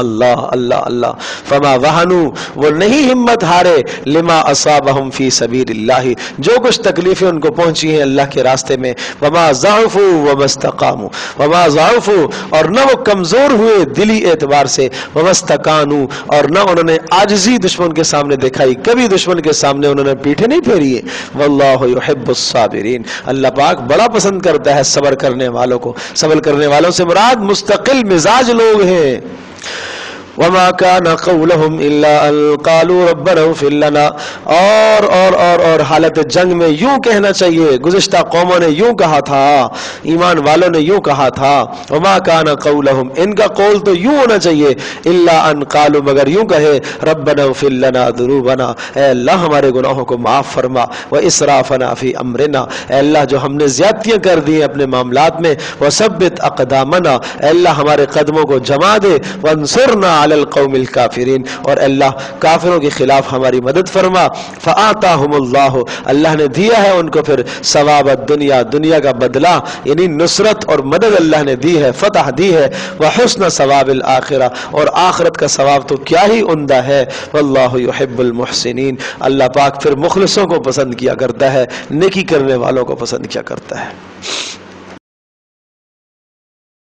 اللہ اللہ اللہ، فما وہنوا وہ نہیں ہمت ہارے، لما اصابہم فی سبیل اللہ جو کچھ تکلیفیں ان کو پہنچی ہیں اللہ کے راستے میں، وما ضعفوا وما استقاموا، وما ضعفوا اور نہ وہ کمزور ہوئے دلی اعتبار سے، وما استقاموا اور نہ انہوں نے عاجزی دشمن کے سامنے دکھائی، کبھی دشمن کے سامنے انہوں نے پیٹھیں نہیں پھیری ہے۔ واللہ یحب الصابرین، اللہ پاک بڑا پسند کرتا ہے صبر کرنے والوں کو۔ صبر کرنے والوں سے مراد مستقل مزاج لوگ ہیں۔ وما كان قولهم الا ان قالوا ربنا اغفر لنا، اور حالت جنگ میں یوں کہنا چاہیے، گزشتہ قوموں نے یوں کہا تھا، ایمان والوں نے یوں کہا تھا، وما كان قولهم ان کا قول تو یوں ہونا چاہیے، الا ان قالوا مگر یوں کہے، ربنا اغفر لنا ذنوبنا، اے اللہ ہمارے گناہوں کو معاف فرما، واسرافنا فی امرنا، اے اللہ جو ہم نے زیادتیاں کر دی ہیں اپنے معاملات میں، وثبت اقدامنا، اے اللہ ہمارے قدموں کو جما دے، وانصرنا علی القوم الکافرین، اور اللہ کافروں کے خلاف ہماری مدد فرما۔ فآتاہم اللہ، اللہ نے دیا ہے ان کو پھر ثواب الدنیا، دنیا کا بدلہ یعنی نصرت اور مدد اللہ نے دی ہے، فتح دی ہے، وحسن ثواب الآخرہ، اور آخرت کا ثواب تو کیا ہی عمدہ ہے، واللہ یحب المحسنین، اللہ پاک پھر مخلصوں کو پسند کیا کرتا ہے، نیکی کرنے والوں کو پسند کیا کرتا ہے۔